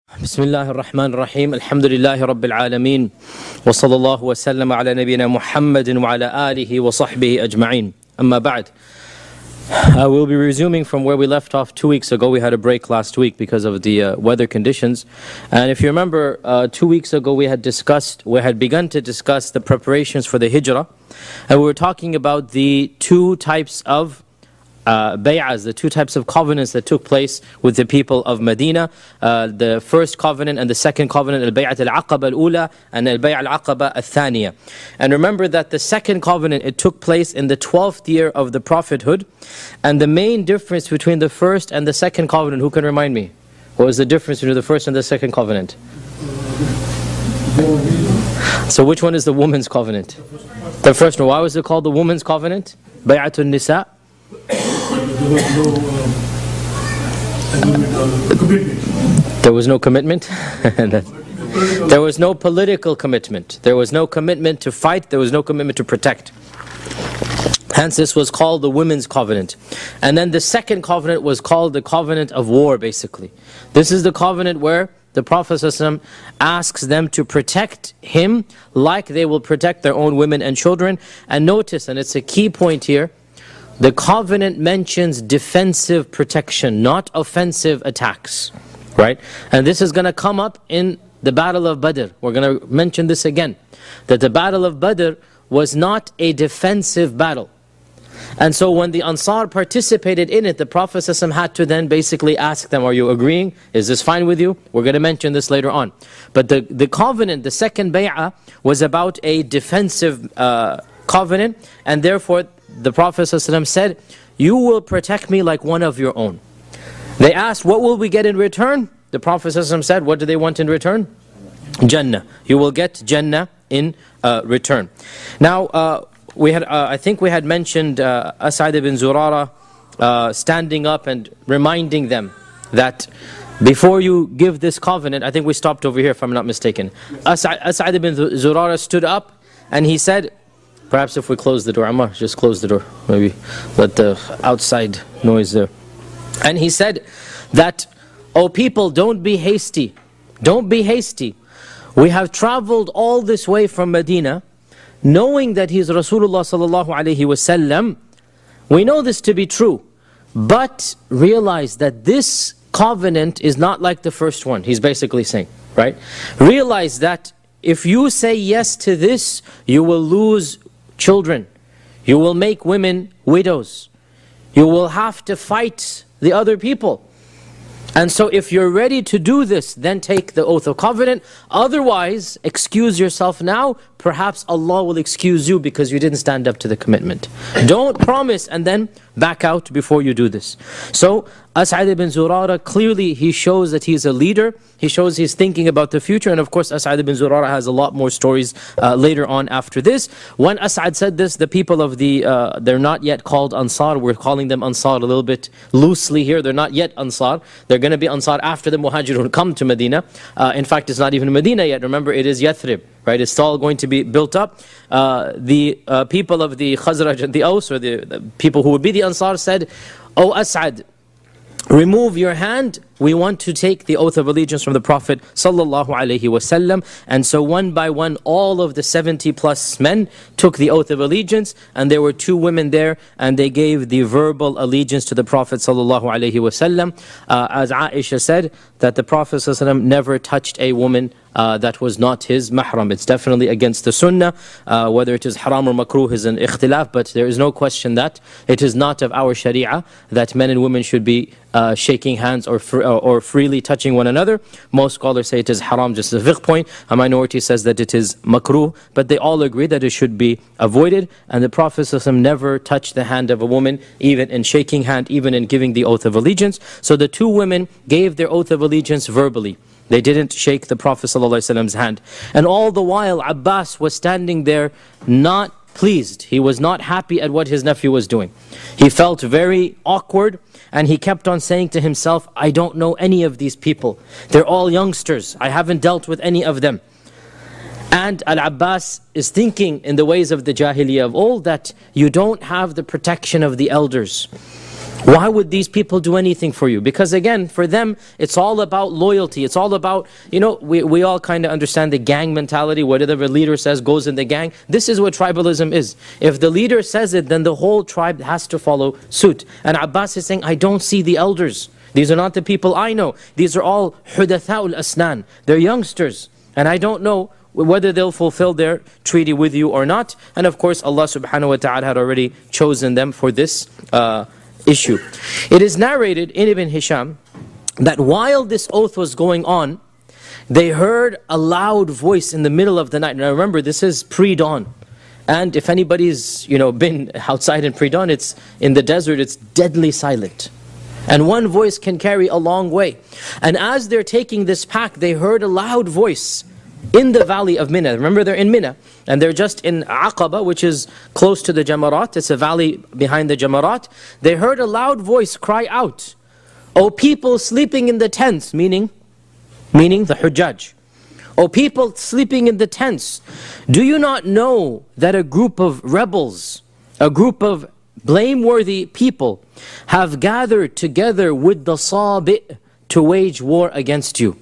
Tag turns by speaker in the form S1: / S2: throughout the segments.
S1: بسم الله الرحمن الرحيم الحمد لله رب العالمين وصلى الله وسلم على نبينا محمد وعلى آله وصحبه أجمعين أما بعد. We'll be resuming from where we left off 2 weeks ago. We had a break last week because of the weather conditions. And if you remember, 2 weeks ago we had begun to discuss the preparations for the hijrah. And we were talking about the two types of bay'ahs, the two types of covenants that took place with the people of Medina. The first covenant and the second covenant, al-bay'at al-aqaba al-ula and al-bay'at al-aqaba al-thaniya. And remember that the second covenant, it took place in the 12th year of the prophethood. And the main difference between the first and the second covenant, who can remind me? What was the difference between the first and the second covenant? So which one is the woman's covenant? The first one. Why was it called the woman's covenant? Bay'at al-nisa? There was no commitment. There was no political commitment. There was no commitment to fight. There was no commitment to protect. Hence this was called the women's covenant. And then the second covenant was called the covenant of war, basically. This is the covenant where the Prophet ﷺ asks them to protect him like they will protect their own women and children. And notice, and it's a key point here, the covenant mentions defensive protection, not offensive attacks, right? And this is going to come up in the Battle of Badr. We're going to mention this again, that the Battle of Badr was not a defensive battle. And so when the Ansar participated in it, the Prophet ﷺ had to then basically ask them, are you agreeing? Is this fine with you? We're going to mention this later on. But the covenant, the second bay'ah, was about a defensive covenant, and therefore the Prophet ﷺ said, you will protect me like one of your own. They asked, what will we get in return? The Prophet ﷺ said, what do they want in return? Jannah. You will get Jannah in return. Now, I think we had mentioned As'ad ibn Zurara standing up and reminding them that before you give this covenant, I think we stopped over here if I'm not mistaken. As'ad ibn Zurara stood up and he said, perhaps if we close the door, Ammar, just close the door, maybe let the outside noise there. And he said that, oh people, don't be hasty. Don't be hasty. We have traveled all this way from Medina, knowing that he is Rasulullah sallallahu alayhi wasallam. We know this to be true, but realize that this covenant is not like the first one. He's basically saying, right? Realize that if you say yes to this, you will lose children. You will make women widows. You will have to fight the other people. And so if you're ready to do this, then take the oath of covenant. Otherwise, excuse yourself now. Perhaps Allah will excuse you because you didn't stand up to the commitment. Don't promise and then back out before you do this. So As'ad ibn Zurara, clearly he shows that he's a leader. He shows he's thinking about the future. And of course As'ad ibn Zurara has a lot more stories later on after this. When As'ad said this, the people of they're not yet called Ansar. We're calling them Ansar a little bit loosely here. They're not yet Ansar. They're going to be Ansar after the Muhajirun come to Medina. In fact, it's not even Medina yet. Remember, it is Yathrib. Right, it's all going to be built up. The people of the Khazraj and the Aus, or the people who would be the Ansar, said, "O As'ad, remove your hand. We want to take the oath of allegiance from the Prophet sallallahu alaihi wasallam." And so one by one, all of the 70 plus men took the oath of allegiance, and there were 2 women there, and they gave the verbal allegiance to the Prophet sallallahu alaihi wasallam. As Aisha said, that the Prophet sallallahu alaihi wasallam never touched a woman that was not his mahram. It's definitely against the sunnah. Whether it is haram or makruh is an ikhtilaf, but there is no question that it is not of our sharia that men and women should be shaking hands or freely touching one another. Most scholars say it is haram, just a fiqh point. A minority says that it is makruh, but they all agree that it should be avoided. And the Prophet ﷺ never touched the hand of a woman, even in shaking hand, even in giving the oath of allegiance. So the 2 women gave their oath of allegiance verbally. They didn't shake the Prophet ﷺ's hand. And all the while, Abbas was standing there not pleased. He was not happy at what his nephew was doing. He felt very awkward, and he kept on saying to himself, I don't know any of these people. They're all youngsters. I haven't dealt with any of them. And Al-Abbas is thinking in the ways of the Jahiliyyah of old that you don't have the protection of the elders. Why would these people do anything for you? Because again, for them, it's all about loyalty. It's all about, we all kind of understand the gang mentality. Whatever the leader says goes in the gang. This is what tribalism is. If the leader says it, then the whole tribe has to follow suit. And Abbas is saying, I don't see the elders. These are not the people I know. These are all hudatha'ul asnan. They're youngsters. And I don't know whether they'll fulfill their treaty with you or not. And of course, Allah subhanahu wa ta'ala had already chosen them for this issue. It is narrated in Ibn Hisham that while this oath was going on, they heard a loud voice in the middle of the night. Now remember, this is pre-dawn. And if anybody's been outside in pre-dawn, it's in the desert, it's deadly silent. And one voice can carry a long way. And as they're taking this pack, they heard a loud voice in the valley of Mina. Remember, they're in Mina. And they're just in Aqaba, which is close to the Jamarat. It's a valley behind the Jamarat. They heard a loud voice cry out, O people sleeping in the tents, meaning the Hujjaj. O people sleeping in the tents, do you not know that a group of rebels, a group of blameworthy people have gathered together with the Sabi' to wage war against you?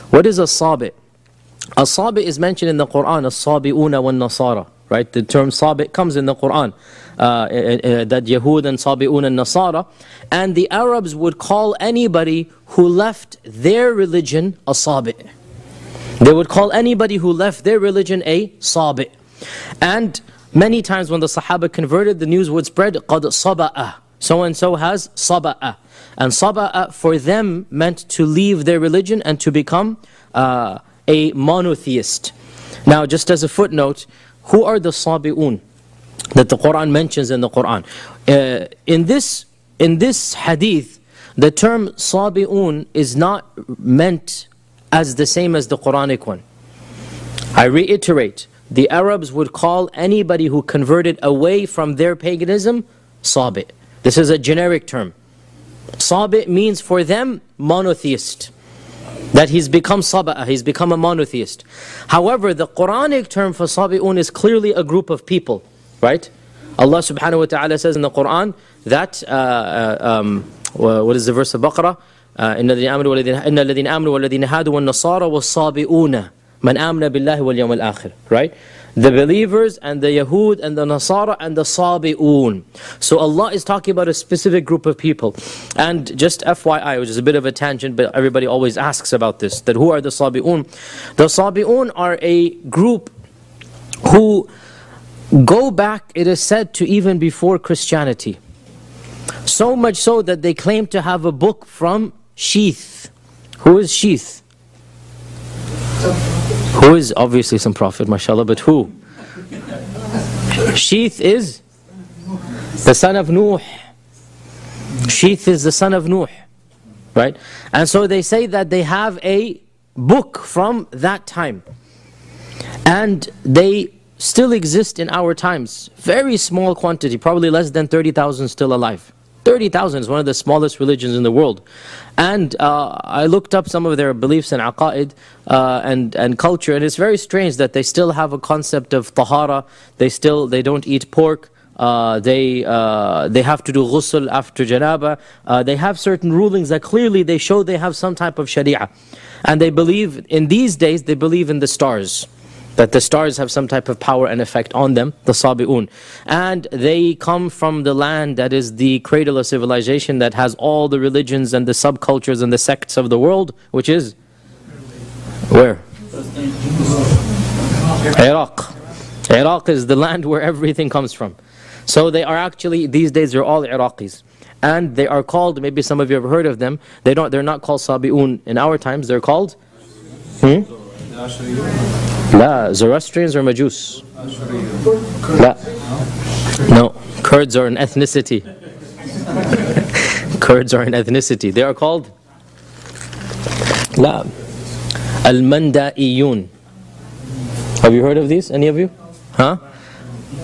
S1: What is a Sabi'? A Sabi' is mentioned in the Quran, as-Sabi'una wal-Nasara, right? The term Sabi' comes in the Quran, that Yahud and Sabi'un and Nasara. And the Arabs would call anybody who left their religion a Sabi'. They would call anybody who left their religion a Sabi'. And many times when the Sahaba converted, the news would spread, قَدْ صَبَأَ. So-and-so has Saba'a. And Saba'a for them meant to leave their religion and to become a monotheist. Now just as a footnote, who are the Sabi'un that the Quran mentions in the Quran? In this hadith, the term Sabi'un is not meant as the same as the Quranic one. I reiterate, the Arabs would call anybody who converted away from their paganism Sabi'. This is a generic term. Sabi' means for them monotheist. That he's become Saba'a, he's become a monotheist. However, the Quranic term for Sabi'un is clearly a group of people, right? Allah subhanahu wa ta'ala says in the Quran that, what is the verse of Baqarah? إِنَّ الَّذِينَ آمَنُوا وَالَّذِينَ هَادُوا وَالنَّصَارَى وَالصَّابِئُونَ مَنْ آمَنَ بِاللَّهِ وَالْيَوْمِ الْآخِرِ, right? The believers and the Yahud and the Nasara and the Sabi'un. So Allah is talking about a specific group of people. And just FYI, which is a bit of a tangent, but everybody always asks about this, that who are the Sabi'un? The Sabi'un are a group who go back, it is said, to even before Christianity. So much so that they claim to have a book from Sheath. Who is Sheath? Who is obviously some prophet, mashallah, but who? Sheath is the son of Nuh. Sheath is the son of Nuh, right? And so they say that they have a book from that time. And they still exist in our times. Very small quantity, probably less than 30,000 still alive. 30,000 is one of the smallest religions in the world. And I looked up some of their beliefs and aqa'id and culture, and it's very strange that they still have a concept of tahara. They don't eat pork. They have to do ghusl after janaba. They have certain rulings that clearly they show they have some type of sharia. And they believe, in these days, they believe in the stars. That the stars have some type of power and effect on them, the Sabi'un. And they come from the land that is the cradle of civilization, that has all the religions and the subcultures and the sects of the world, which is? Where? Iraq. Iraq is the land where everything comes from. So they are actually, these days they're all Iraqis. And they are called, maybe some of you have heard of them, they're not called Sabi'un in our times, they're called? La, Zoroastrians or Majus? La. No, Kurds are an ethnicity. Kurds are an ethnicity. They are called La, Al-Manda'iyun. Have you heard of these, any of you? Huh?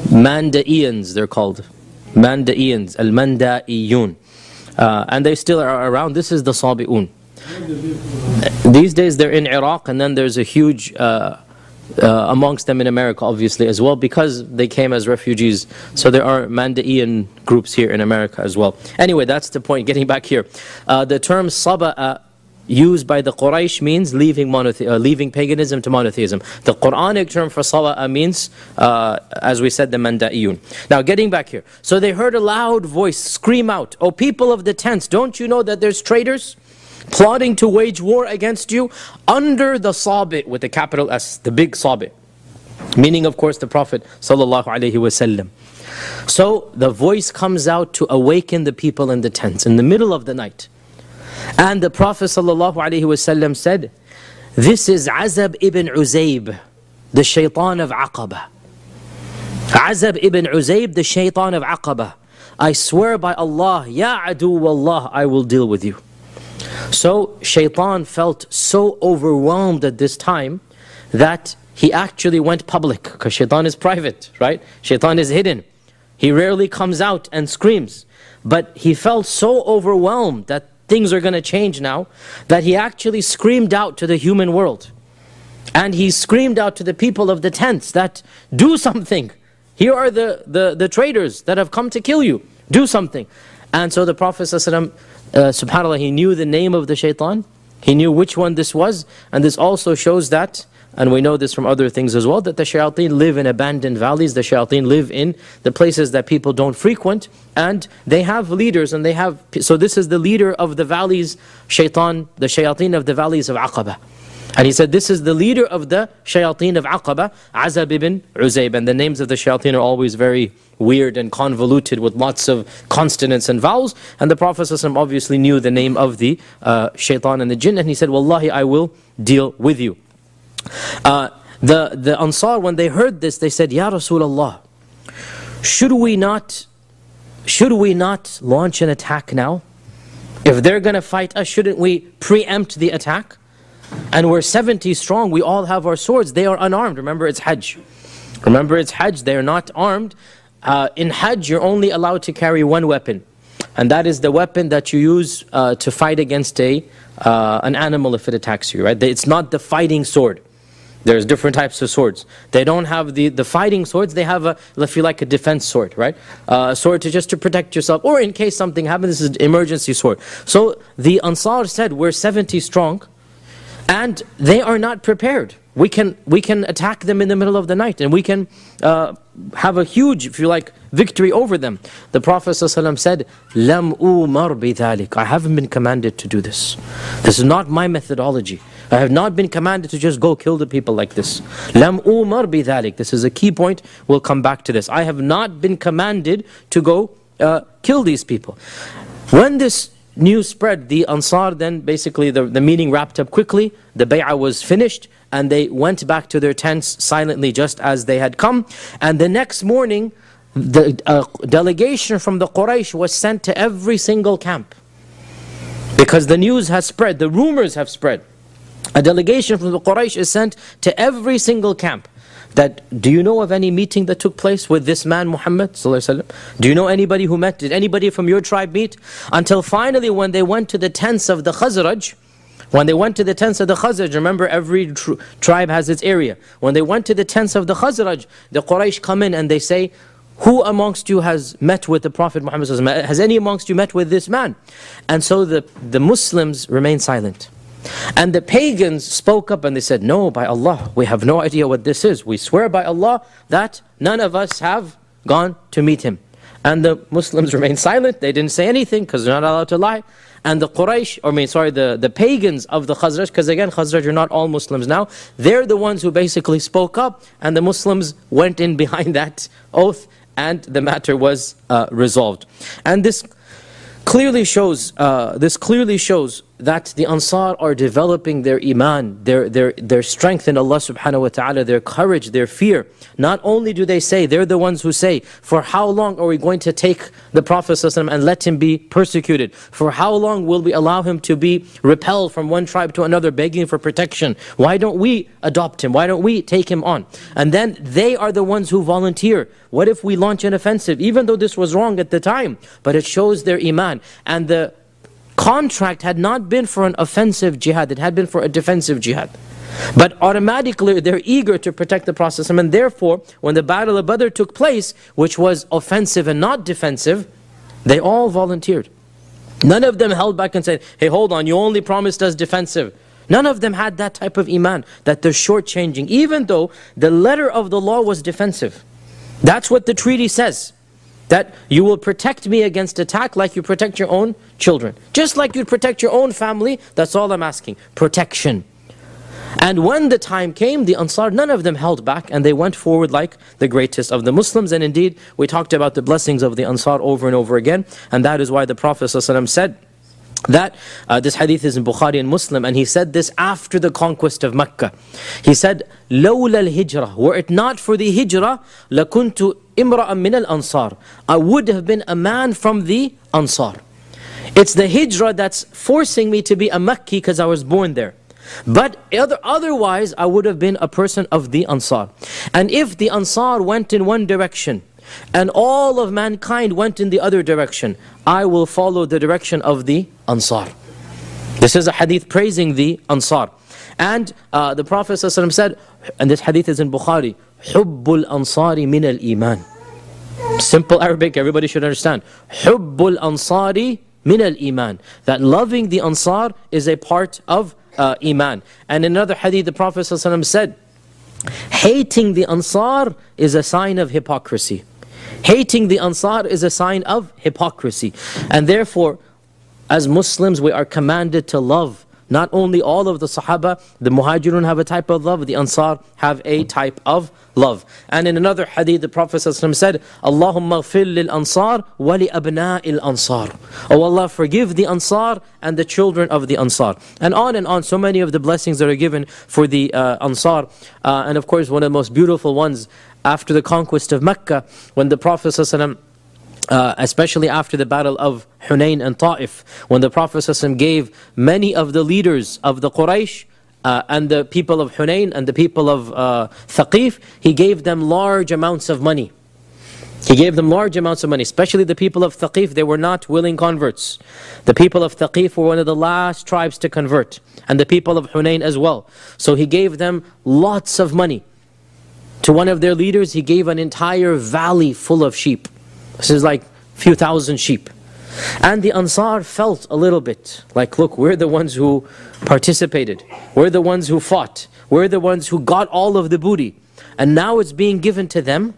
S1: Manda'iyans, they're called. Manda'iyans, Al-Manda'iyun. And they still are around. This is the Sabi'un. These days they're in Iraq, and then there's a huge amongst them in America obviously as well, because they came as refugees. So there are Mandaiyan groups here in America as well. Anyway, that's the point. Getting back here, the term saba'a used by the Quraysh means leaving paganism to monotheism. The Quranic term for saba'a means, as we said, the Mandaiyun. Now getting back here, so they heard a loud voice scream out, "O people of the tents, don't you know that there's traitors plotting to wage war against you under the Sabi," with the capital S, the big Sabi, meaning of course the Prophet sallallahu alaihi wasallam. So the voice comes out to awaken the people in the tents in the middle of the night. And the Prophet ﷺ said, "This is Azab ibn Uzayb, the shaitan of Aqaba." Azab ibn Uzayb, the shaitan of Aqaba. "I swear by Allah, Ya adu wallah, I will deal with you." So shaitan felt so overwhelmed at this time that he actually went public, because shaitan is private, right? Shaitan is hidden. He rarely comes out and screams. But he felt so overwhelmed that things are going to change now, that he actually screamed out to the human world. And he screamed out to the people of the tents that, "Do something. Here are the traitors that have come to kill you. Do something." And so the Prophet ﷺ, subhanAllah, he knew the name of the shaitan. He knew which one this was. And this also shows that, and we know this from other things as well, that the shayateen live in abandoned valleys. The shayateen live in the places that people don't frequent. And they have leaders, and they have, so this is the leader of the valleys, shaitan, the shayateen of the valleys of Aqaba. And he said, this is the leader of the shayateen of Aqaba, Azab ibn Uzayb. And the names of the shayateen are always very weird and convoluted with lots of consonants and vowels. And the Prophet ﷺ obviously knew the name of the shaitan and the jinn. And he said, "Wallahi, I will deal with you." The Ansar, when they heard this, they said, "Ya Rasulullah, should we not launch an attack now? If they're going to fight us, shouldn't we preempt the attack? And we're 70 strong, we all have our swords, they are unarmed." Remember, it's Hajj. Remember, it's Hajj, they're not armed. In Hajj, you're only allowed to carry one weapon. And that is the weapon that you use to fight against an animal if it attacks you, right? It's not the fighting sword. There's different types of swords. They don't have the fighting swords, they have, if you like, a defense sword, right? A sword just to protect yourself, or in case something happens, this is an emergency sword. So the Ansar said, we're 70 strong, and they are not prepared. We can attack them in the middle of the night, and we can have a huge, if you like, victory over them. The Prophet ﷺ said, "Lam umar bidhalik." I haven't been commanded to do this. This is not my methodology. I have not been commanded to just go kill the people like this. Lam umar bidhalik. This is a key point. We'll come back to this. I have not been commanded to go kill these people. When this news spread, the Ansar then basically, the meeting wrapped up quickly, the bay'ah was finished, and they went back to their tents silently just as they had come. And the next morning, the delegation from the Quraysh was sent to every single camp. Because the news has spread, the rumors have spread. A delegation from the Quraysh is sent to every single camp. That, "Do you know of any meeting that took place with this man Muhammad ﷺ? Do you know anybody who met? Did anybody from your tribe meet?" Until finally when they went to the tents of the Khazraj, remember every tribe has its area. When they went to the tents of the Khazraj, the Quraysh come in and they say, "Who amongst you has met with the Prophet Muhammad ﷺ? Has any amongst you met with this man?" And so the Muslims remained silent. And the pagans spoke up and they said, "No, by Allah, we have no idea what this is. We swear by Allah that none of us have gone to meet him." And the Muslims remained silent. They didn't say anything because they're not allowed to lie. And the Quraysh, the pagans of the Khazraj, because again, Khazraj are not all Muslims now, they're the ones who basically spoke up, and the Muslims went in behind that oath, and the matter was resolved. And this clearly shows that the Ansar are developing their iman, their strength in Allah subhanahu wa ta'ala, their courage, their fear. Not only do they say, they're the ones who say, "For how long are we going to take the Prophet ﷺ and let him be persecuted? For how long will we allow him to be repelled from one tribe to another, begging for protection? Why don't we adopt him? Why don't we take him on?" And then they are the ones who volunteer. What if we launch an offensive? Even though this was wrong at the time, but it shows their iman. And the contract had not been for an offensive jihad, it had been for a defensive jihad. But automatically they're eager to protect the Prophet ﷺ, and therefore when the Battle of Badr took place, which was offensive and not defensive, they all volunteered. None of them held back and said, hey, hold on, you only promised us defensive. None of them had that type of iman, that they're shortchanging, even though the letter of the law was defensive. That's what the treaty says, that you will protect me against attack like you protect your own children. Just like you'd protect your own family, that's all I'm asking, protection. And when the time came, the Ansar, none of them held back, and they went forward like the greatest of the Muslims. And indeed, we talked about the blessings of the Ansar over and over again, and that is why the Prophet ﷺ said that, this hadith is in Bukhari and Muslim, and he said this after the conquest of Mecca. He said, لَوْلَا الْهِجْرَةِ, were it not for the hijrah, لَكُنْتُ إِمْرَأً مِنَ الْأَنصَارِ, I would have been a man from the Ansar. It's the hijrah that's forcing me to be a Makki because I was born there. But otherwise, I would have been a person of the Ansar. And if the Ansar went in one direction, and all of mankind went in the other direction, I will follow the direction of the Ansar. This is a hadith praising the Ansar. And the Prophet ﷺ said, and this hadith is in Bukhari, حُبُّ الْأَنصَارِ مِنَ الْإِيمَانِ. Simple Arabic, everybody should understand. حُبُّ الْأَنصَارِ مِنَ الْإِيمَانِ. That loving the Ansar is a part of Iman. And in another hadith, the Prophet ﷺ said, hating the Ansar is a sign of hypocrisy. Hating the Ansar is a sign of hypocrisy. And therefore, as Muslims, we are commanded to love not only all of the Sahaba, the Muhajirun have a type of love, the Ansar have a type of love. And in another hadith, the Prophet ﷺ said, Allahumma ghfir lil Ansar wa li abna'il Ansar. Oh Allah, forgive the Ansar and the children of the Ansar. And on, so many of the blessings that are given for the Ansar. And of course, one of the most beautiful ones after the conquest of Mecca, when the Prophet ﷺ, especially after the battle of Hunayn and Ta'if, when the Prophet ﷺ gave many of the leaders of the Quraysh and the people of Hunayn and the people of Thaqif, he gave them large amounts of money. He gave them large amounts of money, especially the people of Thaqif. They were not willing converts. The people of Thaqif were one of the last tribes to convert, and the people of Hunayn as well. So he gave them lots of money. To one of their leaders, he gave an entire valley full of sheep. This is like a few thousand sheep. And the Ansar felt a little bit like, look, we're the ones who participated. We're the ones who fought. We're the ones who got all of the booty. And now it's being given to them.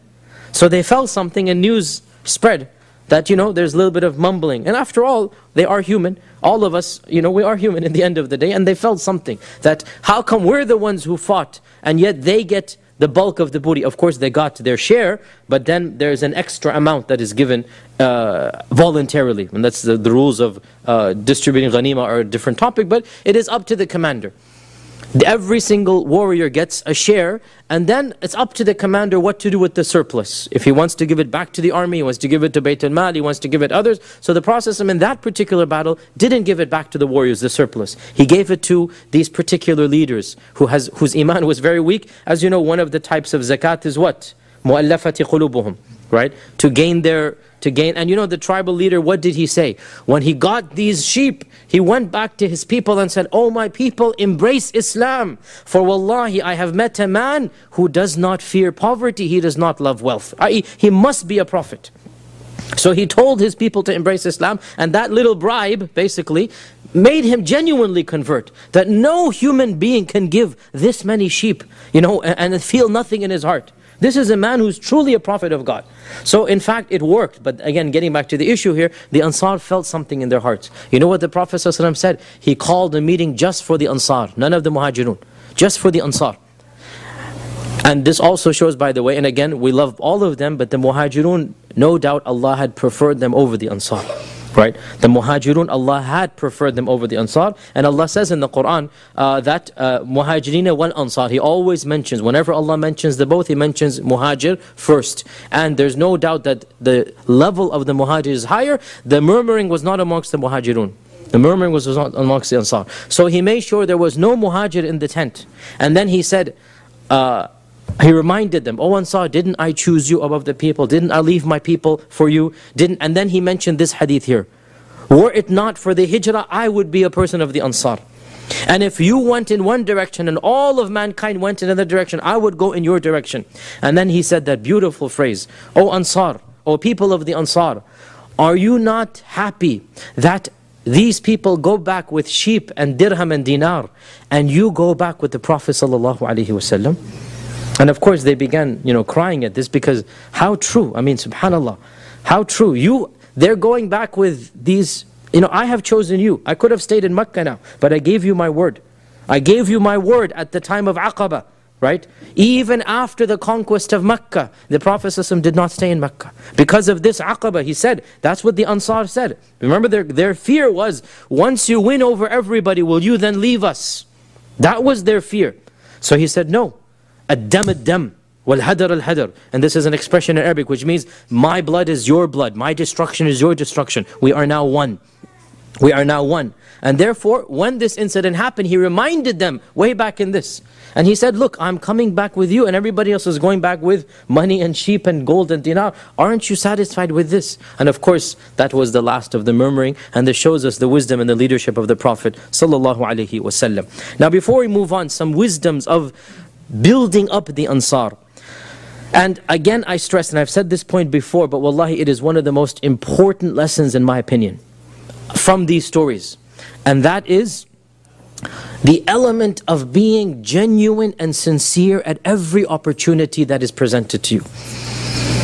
S1: So they felt something, and news spread that, there's a little bit of mumbling. And after all, they are human. All of us, we are human in the end of the day. And they felt something, that how come we're the ones who fought, and yet they get the bulk of the booty? Of course, they got their share, but then there's an extra amount that is given voluntarily. And that's the rules of distributing ghanima are a different topic, but it is up to the commander. Every single warrior gets a share, and then it's up to the commander what to do with the surplus. If he wants to give it back to the army, he wants to give it to Bayt al-Mal, he wants to give it to others. So the Prophet in that particular battle didn't give it back to the warriors, the surplus. He gave it to these particular leaders whose iman was very weak. As you know, one of the types of zakat is what? مُؤَلَّفَةِ قُلُوبُهُمْ. Right? To gain, and the tribal leader, what did he say? When he got these sheep, he went back to his people and said, "Oh my people, embrace Islam. For wallahi, I have met a man who does not fear poverty, he does not love wealth." He must be a prophet. So he told his people to embrace Islam, and that little bribe basically made him genuinely convert. That no human being can give this many sheep, and feel nothing in his heart. This is a man who's truly a prophet of God. So in fact it worked. But again, getting back to the issue here, the Ansar felt something in their hearts. You know what the Prophet ﷺ said? He called a meeting just for the Ansar, none of the Muhajirun, just for the Ansar. And this also shows, by the way, and again, we love all of them, but the Muhajirun, no doubt Allah had preferred them over the Ansar. Right? The Muhajirun, Allah had preferred them over the Ansar. And Allah says in the Quran that Muhajirina wal Ansar, He always mentions, whenever Allah mentions the both, He mentions Muhajir first. And there's no doubt that the level of the Muhajir is higher. The murmuring was not amongst the Muhajirun. The murmuring was not amongst the Ansar. So He made sure there was no Muhajir in the tent. And then He said, He reminded them, "Oh Ansar, didn't I choose you above the people? Didn't I leave my people for you? And then He mentioned this hadith here. Were it not for the hijrah, I would be a person of the Ansar." And if you went in one direction and all of mankind went in another direction, I would go in your direction. And then he said that beautiful phrase, O Ansar, O people of the Ansar, are you not happy that these people go back with sheep and dirham and dinar, and you go back with the Prophet ﷺ? And of course they began, crying at this, because how true, I mean, subhanallah, how true. They're going back with these, I have chosen you. I could have stayed in Mecca now, but I gave you my word. I gave you my word at the time of Aqaba, right? Even after the conquest of Mecca, the Prophet ﷺ did not stay in Mecca. Because of this Aqaba, he said, that's what the Ansar said. Remember, their fear was, once you win over everybody, will you then leave us? That was their fear. So he said, no. Ad-dam ad-dam, wal-hadar al-hadar. And this is an expression in Arabic, which means, my blood is your blood, my destruction is your destruction. We are now one. We are now one. And therefore, when this incident happened, he reminded them way back in this. And he said, look, I'm coming back with you, and everybody else is going back with money and sheep and gold and dinar. Aren't you satisfied with this? And of course, that was the last of the murmuring, and this shows us the wisdom and the leadership of the Prophet ﷺ. Now before we move on, some wisdoms of building up the Ansar. And again, I stress, and I've said this point before, but wallahi, it is one of the most important lessons in my opinion from these stories. And that is the element of being genuine and sincere at every opportunity that is presented to you.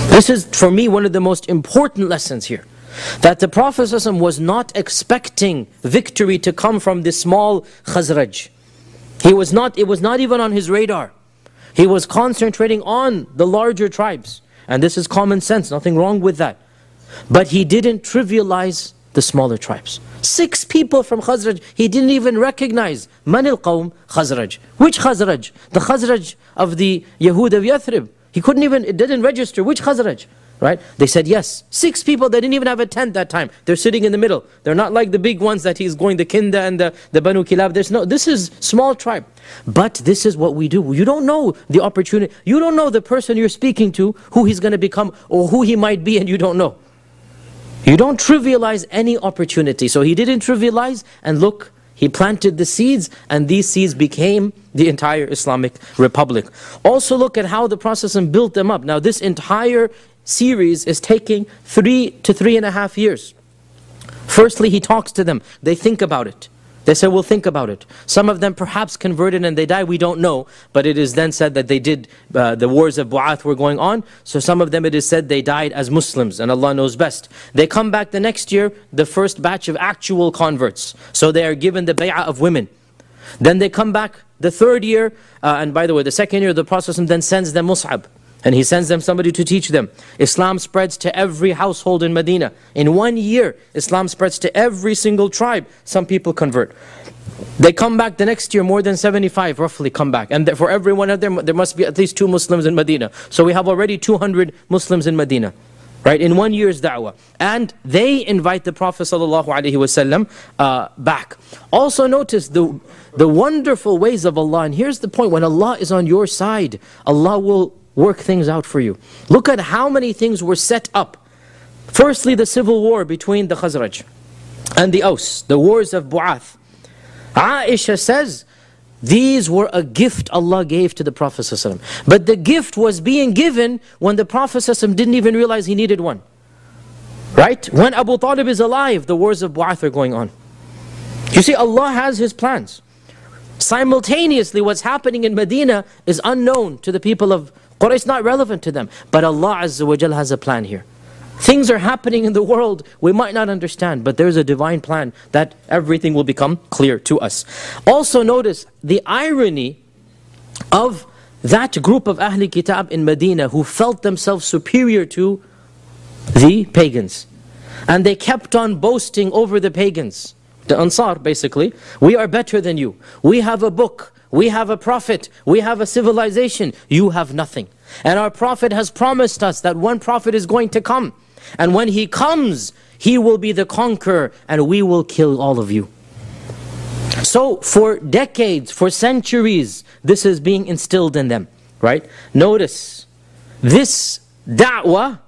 S1: This is, for me, one of the most important lessons here. That the Prophet ﷺ was not expecting victory to come from this small Khazraj. It was not even on his radar. He was concentrating on the larger tribes. And this is common sense, nothing wrong with that. But he didn't trivialize the smaller tribes. 6 people from Khazraj, he didn't even recognize. Man al-Qawm? Khazraj. Which Khazraj? The Khazraj of the Yahud of Yathrib. He couldn't even, it didn't register. Which Khazraj? Right? They said yes. 6 people, they didn't even have a tent that time. They're sitting in the middle. They're not like the big ones that he's going, the Kinda and the Banu Kilab. This is small tribe. But this is what we do. You don't know the opportunity. You don't know the person you're speaking to, who he's going to become or who he might be, and you don't know. You don't trivialize any opportunity. So he didn't trivialize, and look, he planted the seeds, and these seeds became the entire Islamic Republic. Also look at how the Prophet built them up. Now this entire series is taking 3 to 3.5 years. Firstly, he talks to them. They think about it. They say, we'll think about it. Some of them perhaps converted and they died, we don't know. But it is then said that they did, the wars of Bu'ath were going on. So some of them, it is said, they died as Muslims, and Allah knows best. They come back the next year, the first batch of actual converts. So they are given the bay'ah of women. Then they come back the 3rd year, and by the way, the 2nd year, the Prophet then sends them Mus'ab. And he sends them somebody to teach them. Islam spreads to every household in Medina. In 1 year, Islam spreads to every single tribe. Some people convert. They come back the next year, more than 75 roughly come back. And for every one of them, there must be at least 2 Muslims in Medina. So we have already 200 Muslims in Medina. Right, in 1 year's da'wah. And they invite the Prophet ﷺ back. Also notice the wonderful ways of Allah. And here's the point, when Allah is on your side, Allah will work things out for you. Look at how many things were set up. Firstly, the civil war between the Khazraj and the Aus, the wars of Bu'ath. Aisha says, these were a gift Allah gave to the Prophet ﷺ. But the gift was being given when the Prophet ﷺ didn't even realize he needed one. Right? When Abu Talib is alive, the wars of Bu'ath are going on. You see, Allah has His plans. Simultaneously, what's happening in Medina is unknown to the people of Quraysh, not relevant to them. But Allah Azza wa Jal has a plan here. Things are happening in the world we might not understand, but there's a divine plan that everything will become clear to us. Also notice the irony of that group of Ahli Kitab in Medina who felt themselves superior to the pagans. And they kept on boasting over the pagans. The Ansar basically, we are better than you. We have a book. We have a prophet, we have a civilization, you have nothing. And our prophet has promised us that one prophet is going to come. And when he comes, he will be the conqueror and we will kill all of you. So for decades, for centuries, this is being instilled in them, right? Notice, this da'wah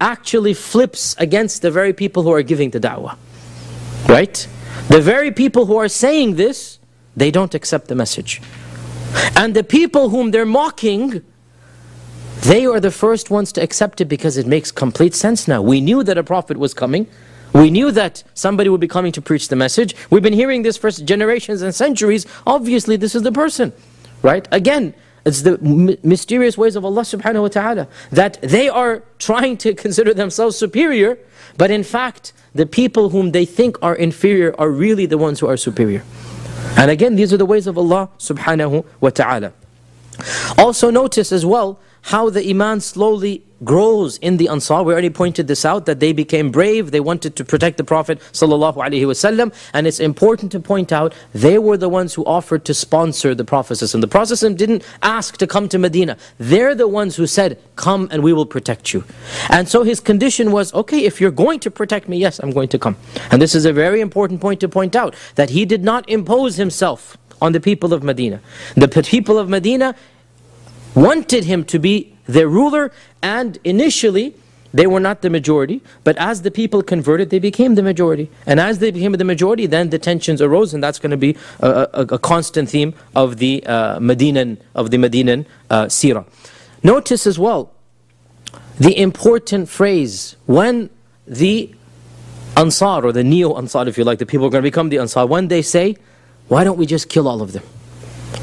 S1: actually flips against the very people who are giving the da'wah, right? The very people who are saying this, they don't accept the message. And the people whom they're mocking, they are the first ones to accept it because it makes complete sense now. We knew that a prophet was coming. We knew that somebody would be coming to preach the message. We've been hearing this for generations and centuries. Obviously, this is the person, right? Again, it's the mysterious ways of Allah subhanahu wa ta'ala, that they are trying to consider themselves superior, but in fact, the people whom they think are inferior are really the ones who are superior. And again, these are the ways of Allah subhanahu wa ta'ala. Also notice as well how the iman slowly grows in the Ansar. We already pointed this out, that they became brave, they wanted to protect the Prophet sallallahu alaihi wasallam, and it's important to point out, they were the ones who offered to sponsor the Prophet. And the Prophet didn't ask to come to Medina. They're the ones who said, come and we will protect you. And so his condition was, okay, if you're going to protect me, yes, I'm going to come. And this is a very important point to point out, that he did not impose himself on the people of Medina. The people of Medina wanted him to be their ruler, and initially they were not the majority, but as the people converted, they became the majority. And as they became the majority, then the tensions arose, and that's going to be a constant theme of the Medinan Sirah. Notice as well the important phrase, when the Ansar, or the Neo-Ansar if you like, the people are going to become the Ansar, when they say, why don't we just kill all of them?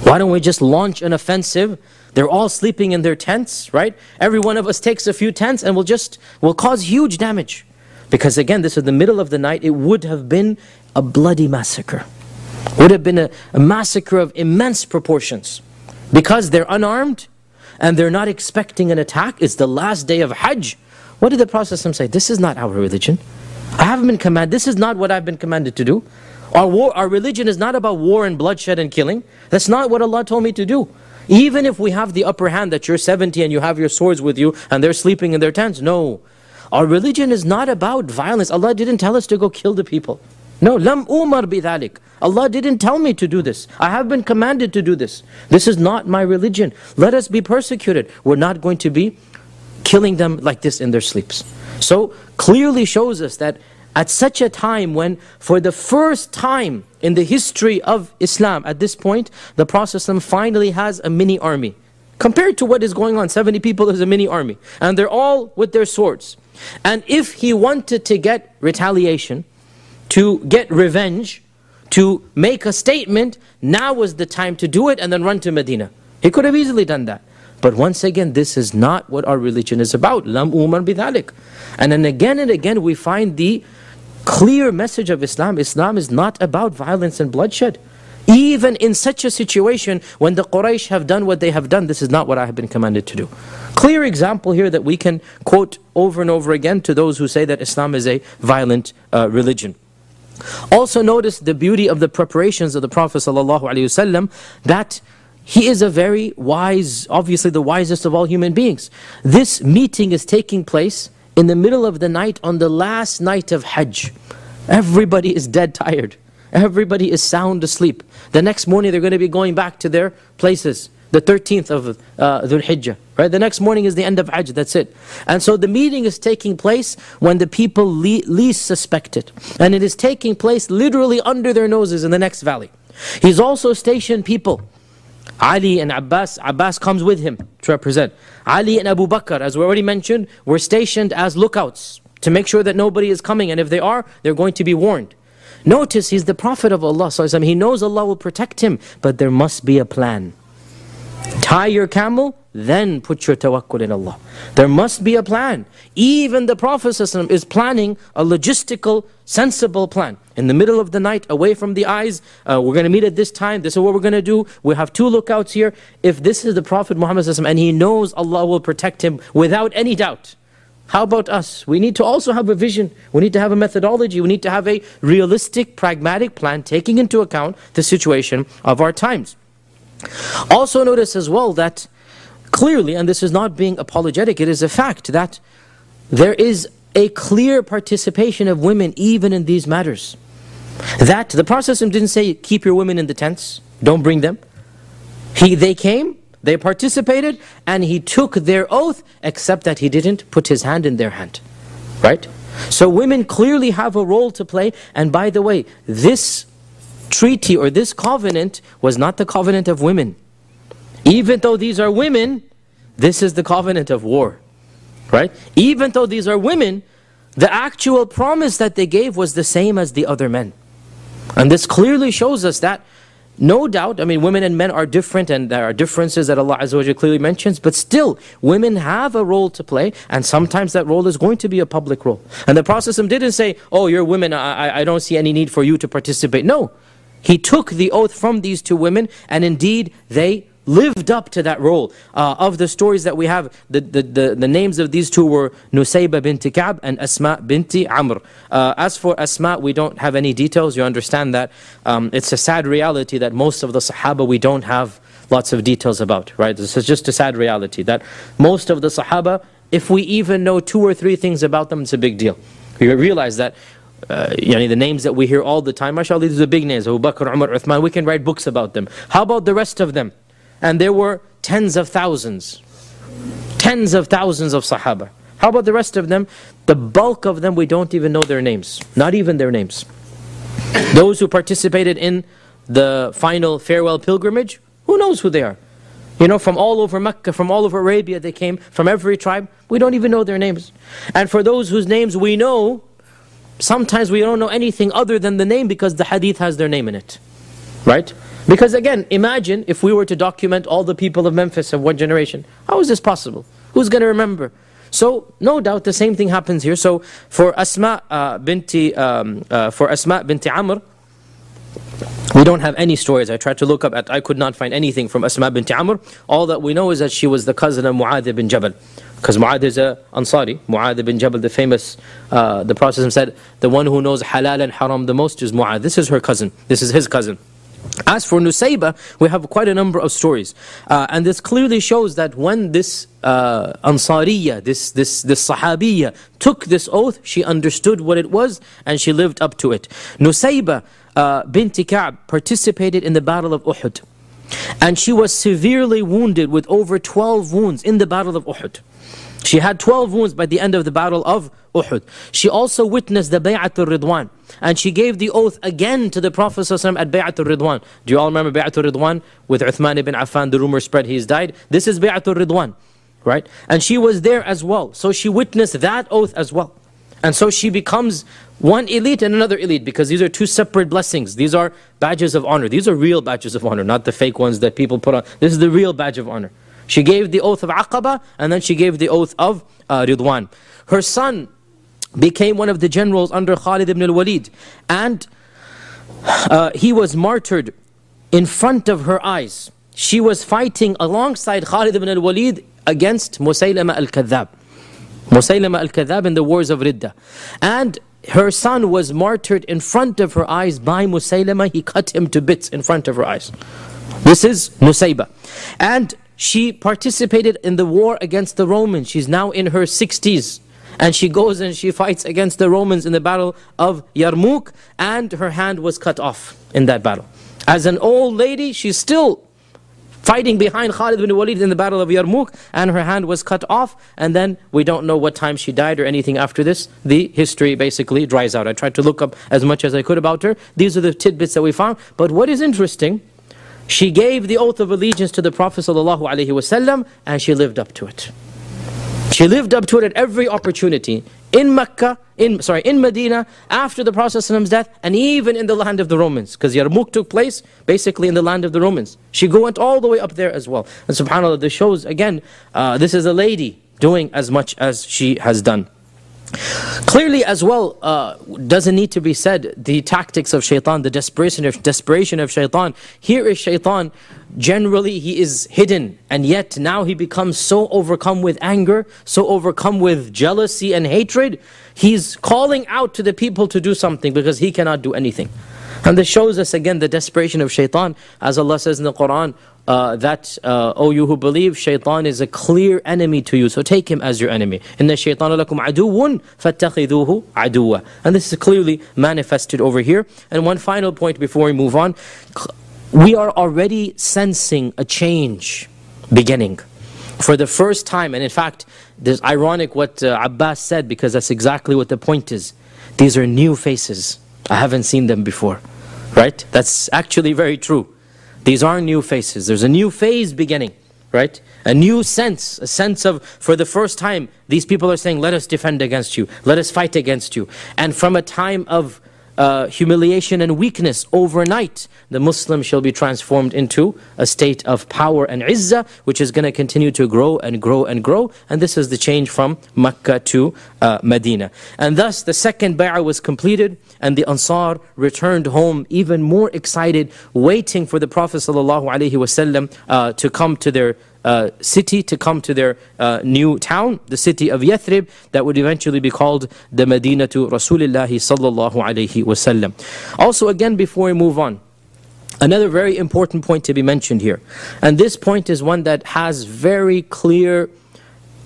S1: Why don't we just launch an offensive? They're all sleeping in their tents, right? Every one of us takes a few tents and we'll cause huge damage. Because again, this is the middle of the night. It would have been a bloody massacre. Would have been a massacre of immense proportions. Because they're unarmed and they're not expecting an attack. It's the last day of Hajj. What did the Prophet say? This is not our religion. I haven't been commanded. This is not what I've been commanded to do. Our religion is not about war and bloodshed and killing. That's not what Allah told me to do. Even if we have the upper hand, that you're 70 and you have your swords with you and they're sleeping in their tents. No. Our religion is not about violence. Allah didn't tell us to go kill the people. No. Lam umar bidhalik. Allah didn't tell me to do this. I have been commanded to do this. This is not my religion. Let us be persecuted. We're not going to be killing them like this in their sleeps. So clearly shows us that at such a time when, for the first time in the history of Islam, at this point, the Prophet ﷺ finally has a mini army. Compared to what is going on, 70 people is a mini army. And they're all with their swords. And if he wanted to get retaliation, to get revenge, to make a statement, now was the time to do it and then run to Medina. He could have easily done that. But once again, this is not what our religion is about. Lam umar bidhalik. And again we find the clear message of Islam. Islam is not about violence and bloodshed. Even in such a situation, when the Quraysh have done what they have done, this is not what I have been commanded to do. Clear example here that we can quote over and over again to those who say that Islam is a violent religion. Also notice the beauty of the preparations of the Prophet ﷺ, that he is a very wise, obviously the wisest of all human beings. This meeting is taking place in the middle of the night on the last night of Hajj. Everybody is dead tired. Everybody is sound asleep. The next morning they're going to be going back to their places. The 13th of Dhul Hijjah. Right? The next morning is the end of Hajj, that's it. And so the meeting is taking place when the people least suspect it. And it is taking place literally under their noses in the next valley. He's also stationed people. Ali and Abbas comes with him to represent. Ali and Abu Bakr, as we already mentioned, were stationed as lookouts to make sure that nobody is coming, and if they are, they're going to be warned. Notice he's the Prophet of Allah, he knows Allah will protect him, but there must be a plan. Tie your camel, then put your tawakkul in Allah. There must be a plan. Even the Prophet is planning a logistical, sensible plan. In the middle of the night, away from the eyes, we're going to meet at this time, this is what we're going to do. We have 2 lookouts here. If this is the Prophet Muhammad and he knows Allah will protect him without any doubt, how about us? We need to also have a vision. We need to have a methodology. We need to have a realistic, pragmatic plan taking into account the situation of our times. Also notice as well that clearly, and this is not being apologetic, it is a fact that there is a clear participation of women even in these matters. That the Prophet didn't say, keep your women in the tents, don't bring them. They came, they participated, and he took their oath, except that he didn't put his hand in their hand. Right? So women clearly have a role to play, and by the way, this treaty or this covenant was not the covenant of women. Even though these are women, this is the covenant of war. Right? Even though these are women, the actual promise that they gave was the same as the other men. And this clearly shows us that, no doubt, I mean, women and men are different, and there are differences that Allah Azza wa Jalla clearly mentions, but still, women have a role to play, and sometimes that role is going to be a public role. And the Prophet didn't say, oh, you're women, I don't see any need for you to participate. No. He took the oath from these two women, and indeed, they lived up to that role. Of the stories that we have, the names of these two were Nusayba binti Ka'b and Asma binti Amr. As for Asma, we don't have any details. You understand that it's a sad reality that most of the Sahaba we don't have lots of details about. Right? This is just a sad reality that most of the Sahaba, if we even know 2 or 3 things about them, it's a big deal. We realize that the names that we hear all the time, mashallah, these are big names, Abu Bakr, Umar, Uthman, we can write books about them. How about the rest of them? And there were tens of thousands of Sahaba. How about the rest of them? The bulk of them, we don't even know their names. Not even their names. Those who participated in the final farewell pilgrimage, who knows who they are? From all over Mecca, from all over Arabia they came, from every tribe, we don't even know their names. And for those whose names we know, sometimes we don't know anything other than the name because the hadith has their name in it. Right? Because again, imagine if we were to document all the people of Memphis of one generation. How is this possible? Who's going to remember? So, no doubt the same thing happens here. So, for Asma binti Amr, we don't have any stories. I tried to look up, I could not find anything from Asma binti Amr. All that we know is that she was the cousin of Mu'adh bin Jabal. Because Mu'adh is an Ansari. Mu'adh bin Jabal, the famous, the Prophet said, the one who knows halal and haram the most is Mu'adh. This is her cousin. This is his cousin. As for Nusayba, we have quite a number of stories. And this clearly shows that when this Ansariya, this Sahabiya took this oath, she understood what it was and she lived up to it. Nusayba binti Ka'b participated in the battle of Uhud. And she was severely wounded with over 12 wounds in the battle of Uhud. She had 12 wounds by the end of the battle of Uhud. She also witnessed the Bay'at al-Ridwan. And she gave the oath again to the Prophet ﷺ at Bay'at al-Ridwan. Do you all remember Bay'at al-Ridwan? With Uthman ibn Affan, the rumor spread he's died. This is Bay'at al-Ridwan. Right? And she was there as well. So she witnessed that oath as well. And so she becomes one elite and another elite, because these are two separate blessings. These are badges of honor. These are real badges of honor, not the fake ones that people put on. This is the real badge of honor. She gave the oath of Aqaba, and then she gave the oath of Ridwan. Her son became one of the generals under Khalid ibn al-Walid, and he was martyred in front of her eyes. She was fighting alongside Khalid ibn al-Walid against Musaylama al-Kadhab. Musaylama al-Kadhab in the wars of Ridda. And her son was martyred in front of her eyes by Musaylama. He cut him to bits in front of her eyes. This is Nusayba. And she participated in the war against the Romans. She's now in her 60s. And she goes and she fights against the Romans in the battle of Yarmouk. And her hand was cut off in that battle. As an old lady, she's still fighting behind Khalid ibn Walid in the battle of Yarmouk. And her hand was cut off. And then we don't know what time she died or anything after this. The history basically dries out. I tried to look up as much as I could about her. These are the tidbits that we found. But what is interesting, she gave the oath of allegiance to the Prophet ﷺ, and she lived up to it. She lived up to it at every opportunity. In Mecca, in Medina, after the Prophet ﷺ's death, and even in the land of the Romans. Because Yarmouk took place basically in the land of the Romans. She went all the way up there as well. And subhanAllah, this shows again, this is a lady doing as much as she has done. Clearly as well, doesn't need to be said, the tactics of shaitan, the desperation of shaitan. Here is shaitan, generally he is hidden, and yet now he becomes so overcome with anger, so overcome with jealousy and hatred, he's calling out to the people to do something because he cannot do anything. And this shows us again the desperation of shaitan, as Allah says in the Quran, that, O you who believe, shaitan is a clear enemy to you, so take him as your enemy. Inna shaytana lakum aduwwun fattakhiduhu aduwwa. And this is clearly manifested over here. And one final point before we move on, we are already sensing a change beginning. For the first time, and in fact, it's ironic what Abbas said, because that's exactly what the point is. These are new faces. I haven't seen them before. right? That's actually very true. These are new faces. There's a new phase beginning, right? A new sense, a sense of, for the first time, these people are saying, let us defend against you. Let us fight against you. And from a time of humiliation and weakness, overnight, the Muslim shall be transformed into a state of power and izzah, which is going to continue to grow and grow and grow. And this is the change from Mecca to Medina. And thus, the second bay'ah was completed, and the Ansar returned home even more excited, waiting for the Prophet ﷺ to come to their city, to come to their new town, the city of Yathrib, that would eventually be called the Medina to Rasulillahi sallallahu alayhi wasallam. Also, again, before we move on, another very important point to be mentioned here, and this point is one that has very clear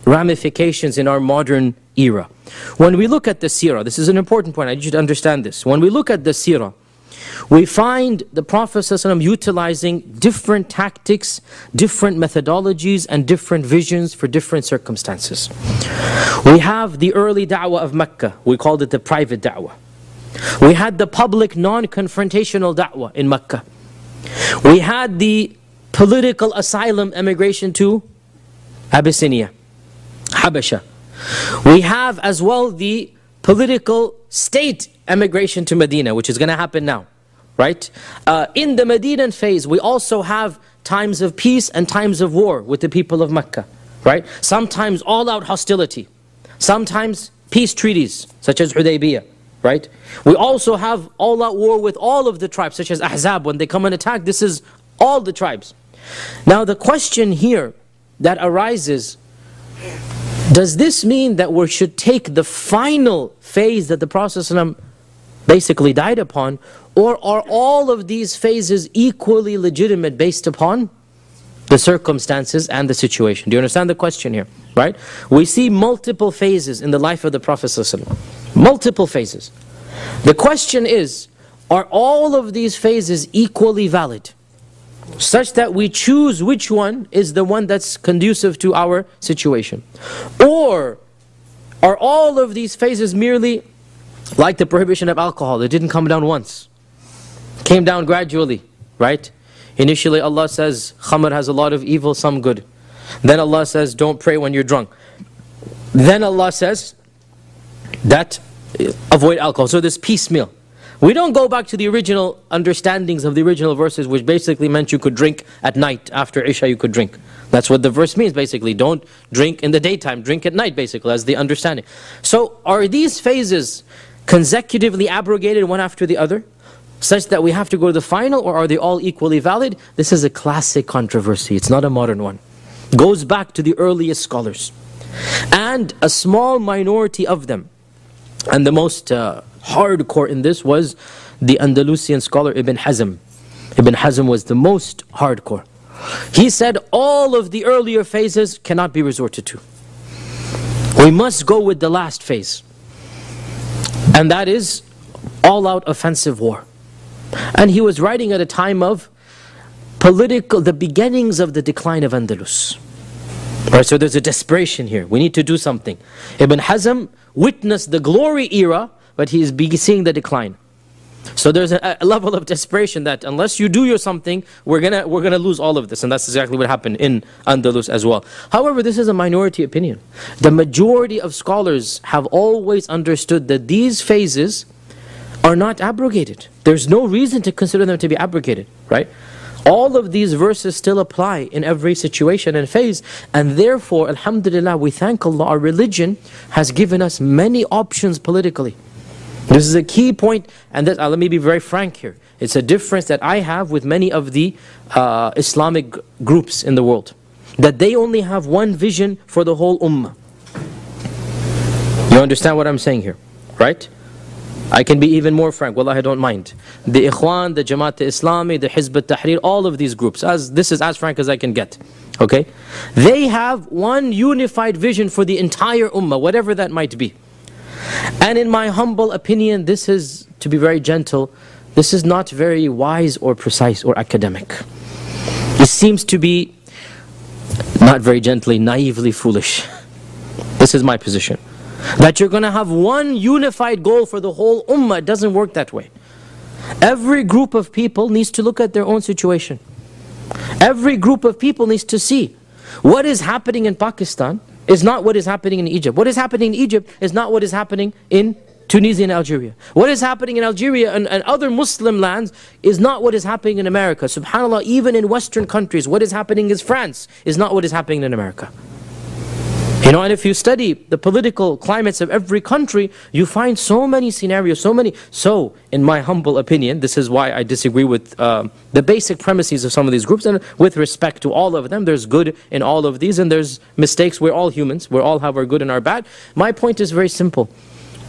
S1: ramifications in our modern era. When we look at the Sirah, this is an important point, I need you to understand this. When we look at the Sirah, we find the Prophet ﷺ utilizing different tactics, different methodologies, and different visions for different circumstances. We have the early da'wah of Mecca. We called it the private da'wah. We had the public non-confrontational da'wah in Mecca. We had the political asylum emigration to Abyssinia, Habasha. We have as well the political state emigration to Medina, which is going to happen now. Right? In the Medinan phase, we also have times of peace and times of war with the people of Mecca. Right? Sometimes all-out hostility. Sometimes peace treaties, such as Hudaybiyah. Right? We also have all-out war with all of the tribes, such as Ahzab. When they come and attack, this is all the tribes. Now the question here that arises, does this mean that we should take the final phase that the Prophet ﷺ basically died upon, or are all of these phases equally legitimate based upon the circumstances and the situation? Do you understand the question here? Right? We see multiple phases in the life of the Prophet ﷺ. Multiple phases. The question is, are all of these phases equally valid, such that we choose which one is the one that's conducive to our situation? Or are all of these phases merely like the prohibition of alcohol? It didn't come down once. It came down gradually, right? Initially Allah says, khamr has a lot of evil, some good. Then Allah says, don't pray when you're drunk. Then Allah says that avoid alcohol. So this piecemeal. We don't go back to the original understandings of the original verses, which basically meant you could drink at night. After Isha you could drink. That's what the verse means basically. Don't drink in the daytime, drink at night basically, as the understanding. So are these phases consecutively abrogated one after the other, such that we have to go to the final, or are they all equally valid? This is a classic controversy. It's not a modern one. It goes back to the earliest scholars. And a small minority of them, and the most hardcore in this was the Andalusian scholar Ibn Hazm. Ibn Hazm was the most hardcore. He said all of the earlier phases cannot be resorted to. We must go with the last phase. And that is all-out offensive war. And he was writing at a time of the beginnings of the decline of Andalus. Right, so there's a desperation here. We need to do something. Ibn Hazm witnessed the glory era, but he is seeing the decline. So there's a level of desperation that unless you do something, we're gonna lose all of this. And that's exactly what happened in Andalus as well. However, this is a minority opinion. The majority of scholars have always understood that these phases are not abrogated. There's no reason to consider them to be abrogated, right? All of these verses still apply in every situation and phase, and therefore, alhamdulillah, we thank Allah, our religion has given us many options politically. This is a key point, and let me be very frank here. It's a difference that I have with many of the Islamic groups in the world, that they only have one vision for the whole ummah. You understand what I'm saying here, right? I can be even more frank, wallahi I don't mind. The Ikhwan, the Jamaat-e-Islami, the Hizb al-Tahrir, all of these groups, this is as frank as I can get. Okay? They have one unified vision for the entire ummah, whatever that might be. And in my humble opinion, this is, to be very gentle, this is not very wise or precise or academic. It seems to be, not very gently, naively foolish. This is my position. That you're going to have one unified goal for the whole ummah, it doesn't work that way. Every group of people needs to look at their own situation. Every group of people needs to see what is happening in Pakistan is not what is happening in Egypt. What is happening in Egypt is not what is happening in Tunisia and Algeria. What is happening in Algeria and other Muslim lands is not what is happening in America. SubhanAllah, even in Western countries, what is happening in France is not what is happening in America. You know, and if you study the political climates of every country, you find so many scenarios, So, in my humble opinion, this is why I disagree with the basic premises of some of these groups, and with respect to all of them, there's good in all of these, and there's mistakes. We're all humans. We all have our good and our bad. My point is very simple.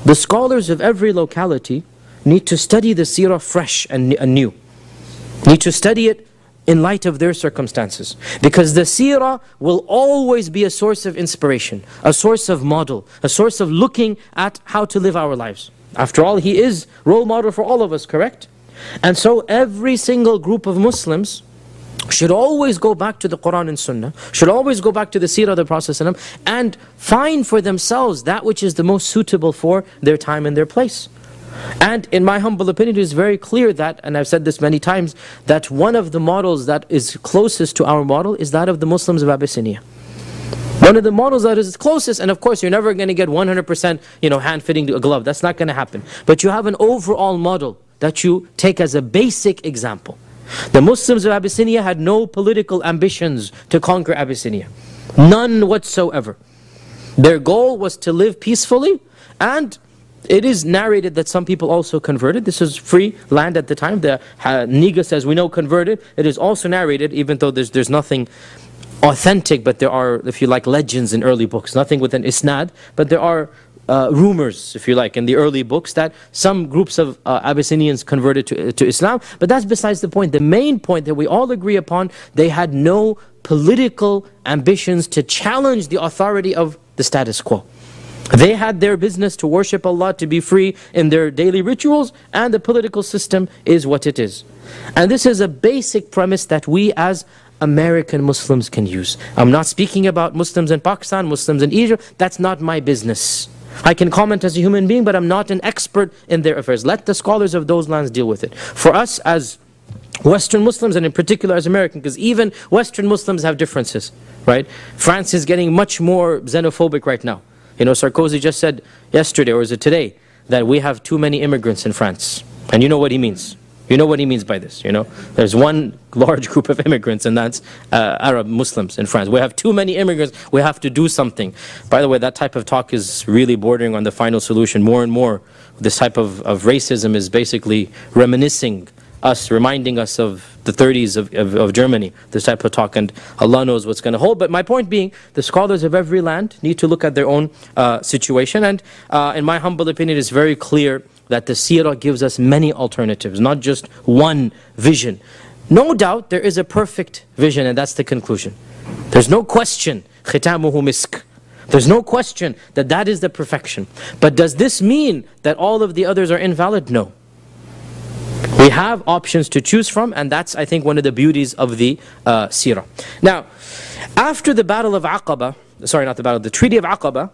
S1: The scholars of every locality need to study the seerah fresh and new. Need to study it in light of their circumstances. Because the seerah will always be a source of inspiration, a source of model, a source of looking at how to live our lives. After all, he is role model for all of us, correct? And so every single group of Muslims should always go back to the Quran and Sunnah, should always go back to the Sirah of the Prophet and find for themselves that which is the most suitable for their time and their place. And in my humble opinion, it is very clear that, and I've said this many times, that one of the models that is closest to our model is that of the Muslims of Abyssinia. One of the models that is closest, and of course you're never going to get 100% hand-fitting a glove, that's not going to happen. But you have an overall model that you take as a basic example. The Muslims of Abyssinia had no political ambitions to conquer Abyssinia. None whatsoever. Their goal was to live peacefully, and it is narrated that some people also converted. This is free land at the time. The Negus, as we know, converted. It is also narrated, even though there's nothing authentic, but there are, if you like, legends in early books. Nothing with an isnad, but there are rumors, if you like, in the early books that some groups of Abyssinians converted to Islam. But that's besides the point. The main point that we all agree upon, they had no political ambitions to challenge the authority of the status quo. They had their business to worship Allah, to be free in their daily rituals, and the political system is what it is. And this is a basic premise that we as American Muslims can use. I'm not speaking about Muslims in Pakistan, Muslims in Egypt. That's not my business. I can comment as a human being, but I'm not an expert in their affairs. Let the scholars of those lands deal with it. For us as Western Muslims, and in particular as American, because even Western Muslims have differences, right? France is getting much more xenophobic right now. You know, Sarkozy just said yesterday, or is it today, that we have too many immigrants in France. And you know what he means. You know what he means by this, you know. There's one large group of immigrants, and that's Arab Muslims in France. We have too many immigrants, we have to do something. By the way, that type of talk is really bordering on the final solution. More and more, this type of racism is basically reminiscing us, reminding us of the 30s of Germany, this type of talk, and Allah knows what's going to hold. But my point being, the scholars of every land need to look at their own situation, and in my humble opinion, it's very clear that the seerah gives us many alternatives, not just one vision. No doubt there is a perfect vision, and that's the conclusion. There's no question, khitamuhu misk. There's no question that that is the perfection. But does this mean that all of the others are invalid? No. We have options to choose from, and that's, I think, one of the beauties of the seerah. Now, after the battle of Aqaba, the Treaty of Aqaba,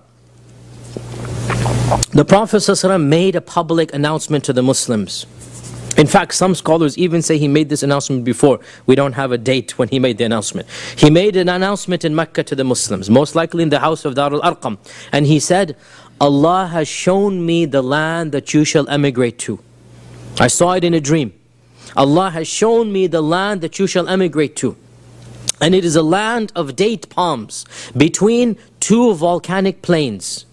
S1: the Prophet ﷺ made a public announcement to the Muslims. In fact, some scholars even say he made this announcement before. We don't have a date when he made the announcement. He made an announcement in Mecca to the Muslims, most likely in the house of Dar al-Arqam. And he said, Allah has shown me the land that you shall emigrate to. I saw it in a dream. Allah has shown me the land that you shall emigrate to. And it is a land of date palms between two volcanic plains.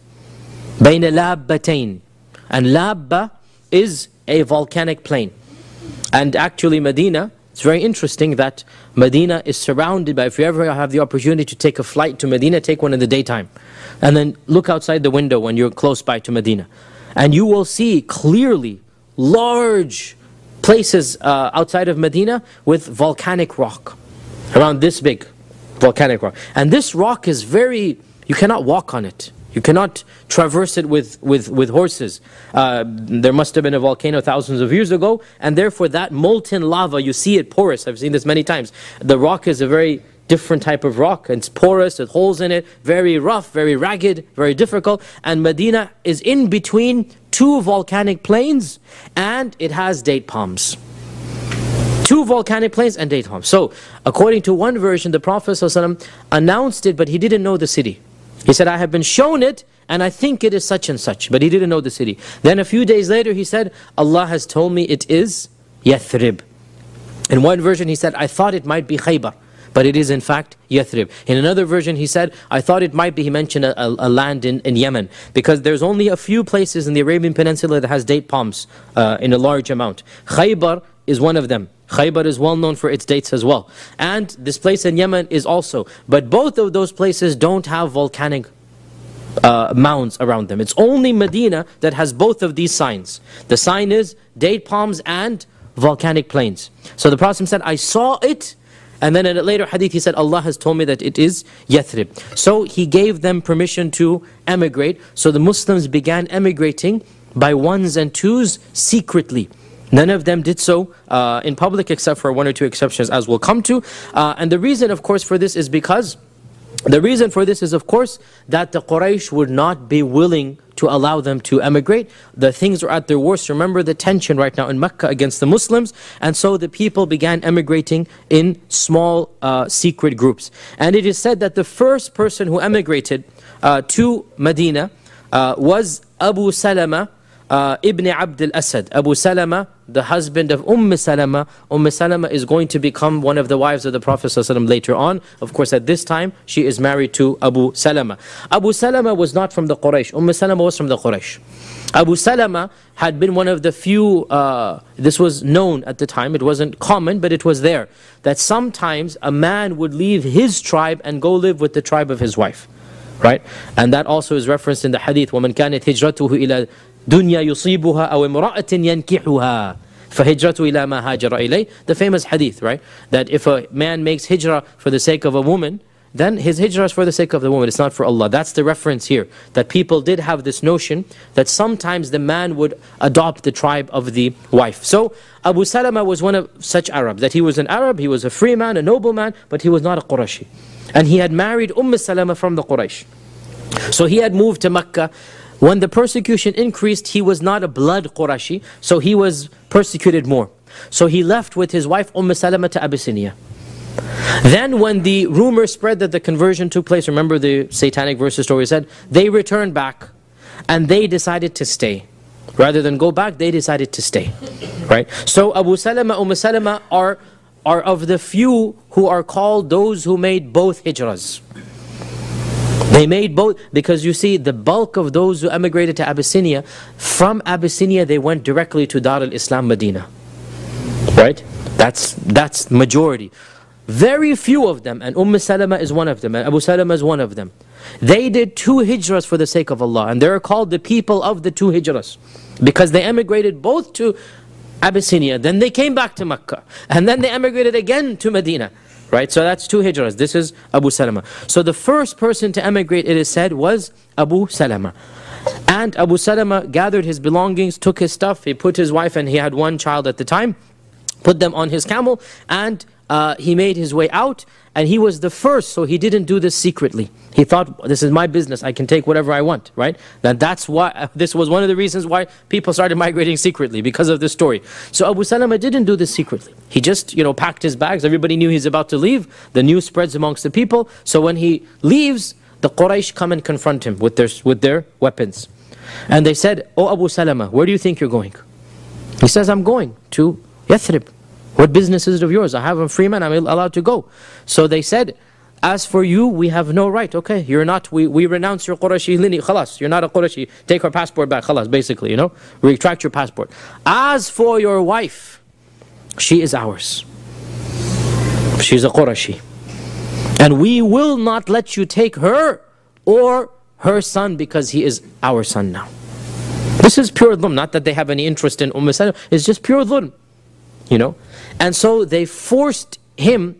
S1: بين لابتين. And Labba is a volcanic plain. And actually Medina, it's very interesting that Medina is surrounded by, if you ever have the opportunity to take a flight to Medina, take one in the daytime. And then look outside the window when you're close by to Medina. And you will see clearly large places outside of Medina with volcanic rock. Around this big volcanic rock. And this rock is very, you cannot walk on it. You cannot traverse it with horses. There must have been a volcano thousands of years ago, and therefore that molten lava, you see it porous. I've seen this many times. The rock is a very different type of rock. It's porous, it holes in it, very rough, very ragged, very difficult. And Medina is in between 2 volcanic plains and it has date palms. 2 volcanic plains and date palms. So, according to one version, the Prophet ﷺ announced it, but he didn't know the city. He said, I have been shown it, and I think it is such and such, but he didn't know the city. Then a few days later, he said, Allah has told me it is Yathrib. In one version, he said, I thought it might be Khaybar, but it is in fact Yathrib. In another version, he said, I thought it might be, he mentioned a land in Yemen, because there's only a few places in the Arabian Peninsula that has date palms in a large amount. Khaybar is one of them. Khaybar is well known for its dates as well. And this place in Yemen is also. But both of those places don't have volcanic mounds around them. It's only Medina that has both of these signs. The sign is date palms and volcanic plains. So the Prophet said, I saw it. And then in a later hadith he said, Allah has told me that it is Yathrib. So he gave them permission to emigrate. So the Muslims began emigrating by ones and twos secretly. None of them did so in public except for 1 or 2 exceptions, as we'll come to. And the reason, of course, for this is because that the Quraysh would not be willing to allow them to emigrate. The things are at their worst. Remember the tension right now in Mecca against the Muslims. And so the people began emigrating in small secret groups. And it is said that the first person who emigrated to Medina was Abu Salama ibn Abd al-Asad. Abu Salama, the husband of Salama. Salama is going to become one of the wives of the Prophet ﷺ later on. Of course, at this time, she is married to Abu Salama. Abu Salama was not from the Quraysh. Salama was from the Quraysh. Abu Salama had been one of the few, this was known at the time, it wasn't common, but it was there, that sometimes a man would leave his tribe and go live with the tribe of his wife. Right? And that also is referenced in the hadith, وَمَنْ كَانَتْ هِجْرَتُهُ إِلَى دُنْيَا يُصِيبُهَا أَوْ إِمْرَأَةٍ يَنْكِحُهَا فَهِجْرَتُ إِلَى مَا هَاجَرَ إِلَيْهِ. The famous hadith, right? That if a man makes hijrah for the sake of a woman, then his hijrah is for the sake of the woman, it's not for Allah. That's the reference here. That people did have this notion that sometimes the man would adopt the tribe of the wife. So Abu Salama was one of such Arabs, that he was an Arab, he was a free man, a noble man, but he was not a Qurashi. And he had married Salama from the Quraysh. So he had moved to Mecca. When the persecution increased, he was not a blood Qurashi, so he was persecuted more. So he left with his wife Salama to Abyssinia. Then when the rumor spread that the conversion took place, remember the satanic verses story said, they returned back and they decided to stay. Rather than go back, they decided to stay. Right? So Abu Salama, Salama are of the few who are called those who made both hijras. They made both, because you see the bulk of those who emigrated to Abyssinia, from Abyssinia they went directly to Dar al-Islam Medina. Right? That's majority. Very few of them, and Salama is one of them, and Abu Salama is one of them. They did 2 hijras for the sake of Allah, and they're called the people of the 2 hijras, because they emigrated both to Abyssinia, then they came back to Mecca, and then they emigrated again to Medina. Right? So that's 2 hijras. This is Abu Salama. So the first person to emigrate, it is said, was Abu Salama. And Abu Salama gathered his belongings, took his stuff, he put his wife, and he had 1 child at the time, put them on his camel, and he made his way out. And he was the first, so he didn't do this secretly. He thought, this is my business, I can take whatever I want, right? That's why, this was one of the reasons why people started migrating secretly, because of this story. So Abu Salama didn't do this secretly. He just, packed his bags, everybody knew he's about to leave, the news spreads amongst the people. So when he leaves, the Quraysh come and confront him with their weapons. And they said, "Oh Abu Salama, where do you think you're going?" He says, "I'm going to Yathrib. What business is it of yours? I have a free man, I'm allowed to go." So they said, "As for you, we have no right." Okay, you're not, we renounce your Qurashi lineage, khalas, you're not a Qurashi, take our passport back, khalas, basically, retract your passport. "As for your wife, she is ours. She's a Qurashi. And we will not let you take her or her son, because he is our son now." This is pure dhulm, not that they have any interest in Salama, it's just pure dhulm. And so they forced him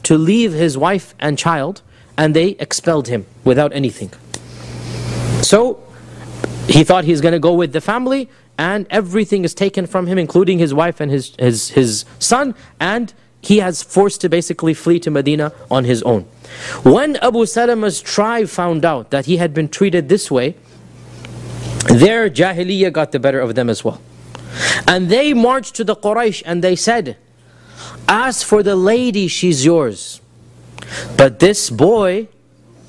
S1: to leave his wife and child, and they expelled him without anything. So he thought he's going to go with the family, and everything is taken from him, including his wife and his son, and he has forced to basically flee to Medina on his own. When Abu Salama's tribe found out that he had been treated this way, their jahiliyyah got the better of them as well. And they marched to the Quraysh and they said, as for the lady, she's yours, but this boy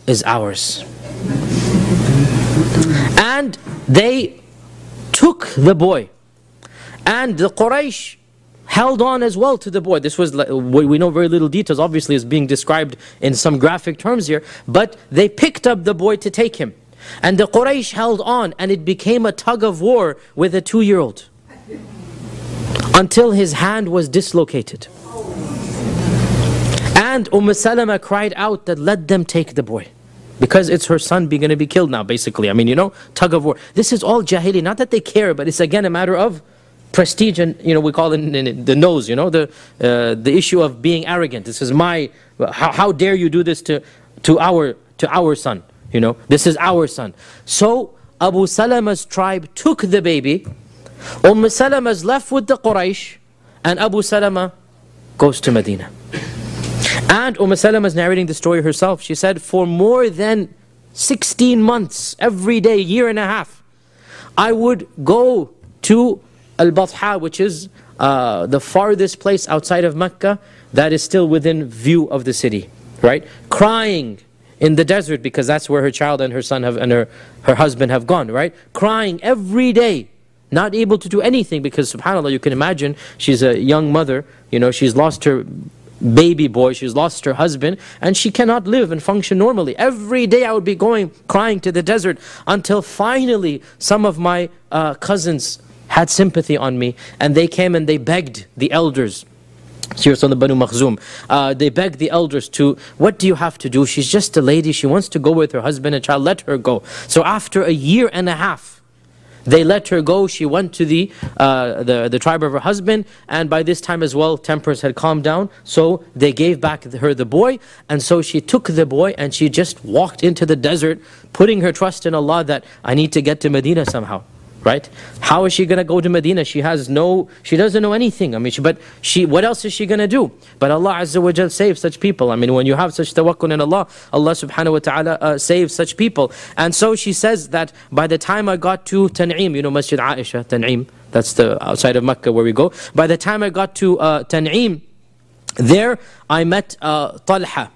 S1: is ours. And they took the boy, and the Quraysh held on as well to the boy. This was, we know very little details, obviously is being described in some graphic terms here, but they picked up the boy to take him. And the Quraysh held on, and it became a tug of war with a 2-year-old until his hand was dislocated. And Salama cried out that let them take the boy, because it's her son going to be killed now, basically. I mean, you know, tug of war. This is all jahili, not that they care, but it's again a matter of prestige, and you know, we call it in the nose, you know, the issue of being arrogant. This is my, how dare you do this to our son, you know, this is our son. So Abu Salama's tribe took the baby, Salama's left with the Quraysh, and Abu Salama goes to Medina. And Salama is narrating the story herself. She said, for more than 16 months, every day, year and a half, I would go to Al-Batha, which is the farthest place outside of Mecca that is still within view of the city, right? Crying in the desert, because that's where her child and her son have, and her husband have gone, right? Crying every day, not able to do anything, because subhanAllah, you can imagine, she's a young mother, you know, she's lost her baby boy, she's lost her husband, and she cannot live and function normally. Every day I would be going, crying to the desert, until finally some of my cousins had sympathy on me, and they came and they begged the elders. Here's on the Banu Makhzum. They begged the elders to, what do you have to do? She's just a lady, she wants to go with her husband and child, let her go. So after a year and a half, they let her go. She went to the tribe of her husband, and by this time as well, tempers had calmed down, so they gave back her the boy. And so she took the boy and she just walked into the desert, putting her trust in Allah that I need to get to Medina somehow. Right? How is she going to go to Medina? She doesn't know anything. I mean, what else is she going to do? But Allah Azza wa Jal saves such people. I mean, when you have such tawakkul in Allah, Allah subhanahu wa ta'ala saves such people. And so she says that by the time I got to Tan'im, you know, Masjid Aisha, Tan'im, that's the outside of Mecca where we go. By the time I got to Tan'im, there I met Talha.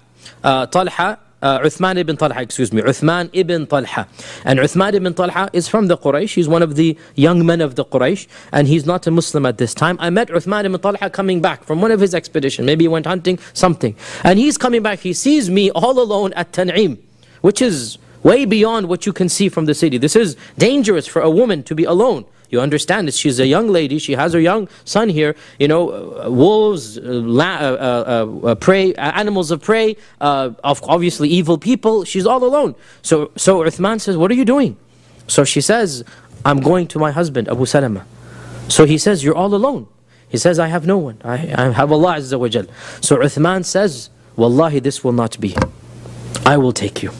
S1: Uthman ibn Talha, Uthman ibn Talha. And Uthman ibn Talha is from the Quraysh. He's one of the young men of the Quraysh, and he's not a Muslim at this time. I met Uthman ibn Talha coming back from one of his expeditions. Maybe he went hunting, something. And he's coming back, he sees me all alone at Tan'im, which is way beyond what you can see from the city. This is dangerous for a woman to be alone. You understand it. She's a young lady. She has her young son here. You know, wolves, prey, animals of prey, obviously evil people. She's all alone. So Uthman says, what are you doing? So she says, I'm going to my husband, Abu Salama. So he says, you're all alone. He says, I have no one. I have Allah Azza wa Jal. So Uthman says, Wallahi, this will not be. I will take you.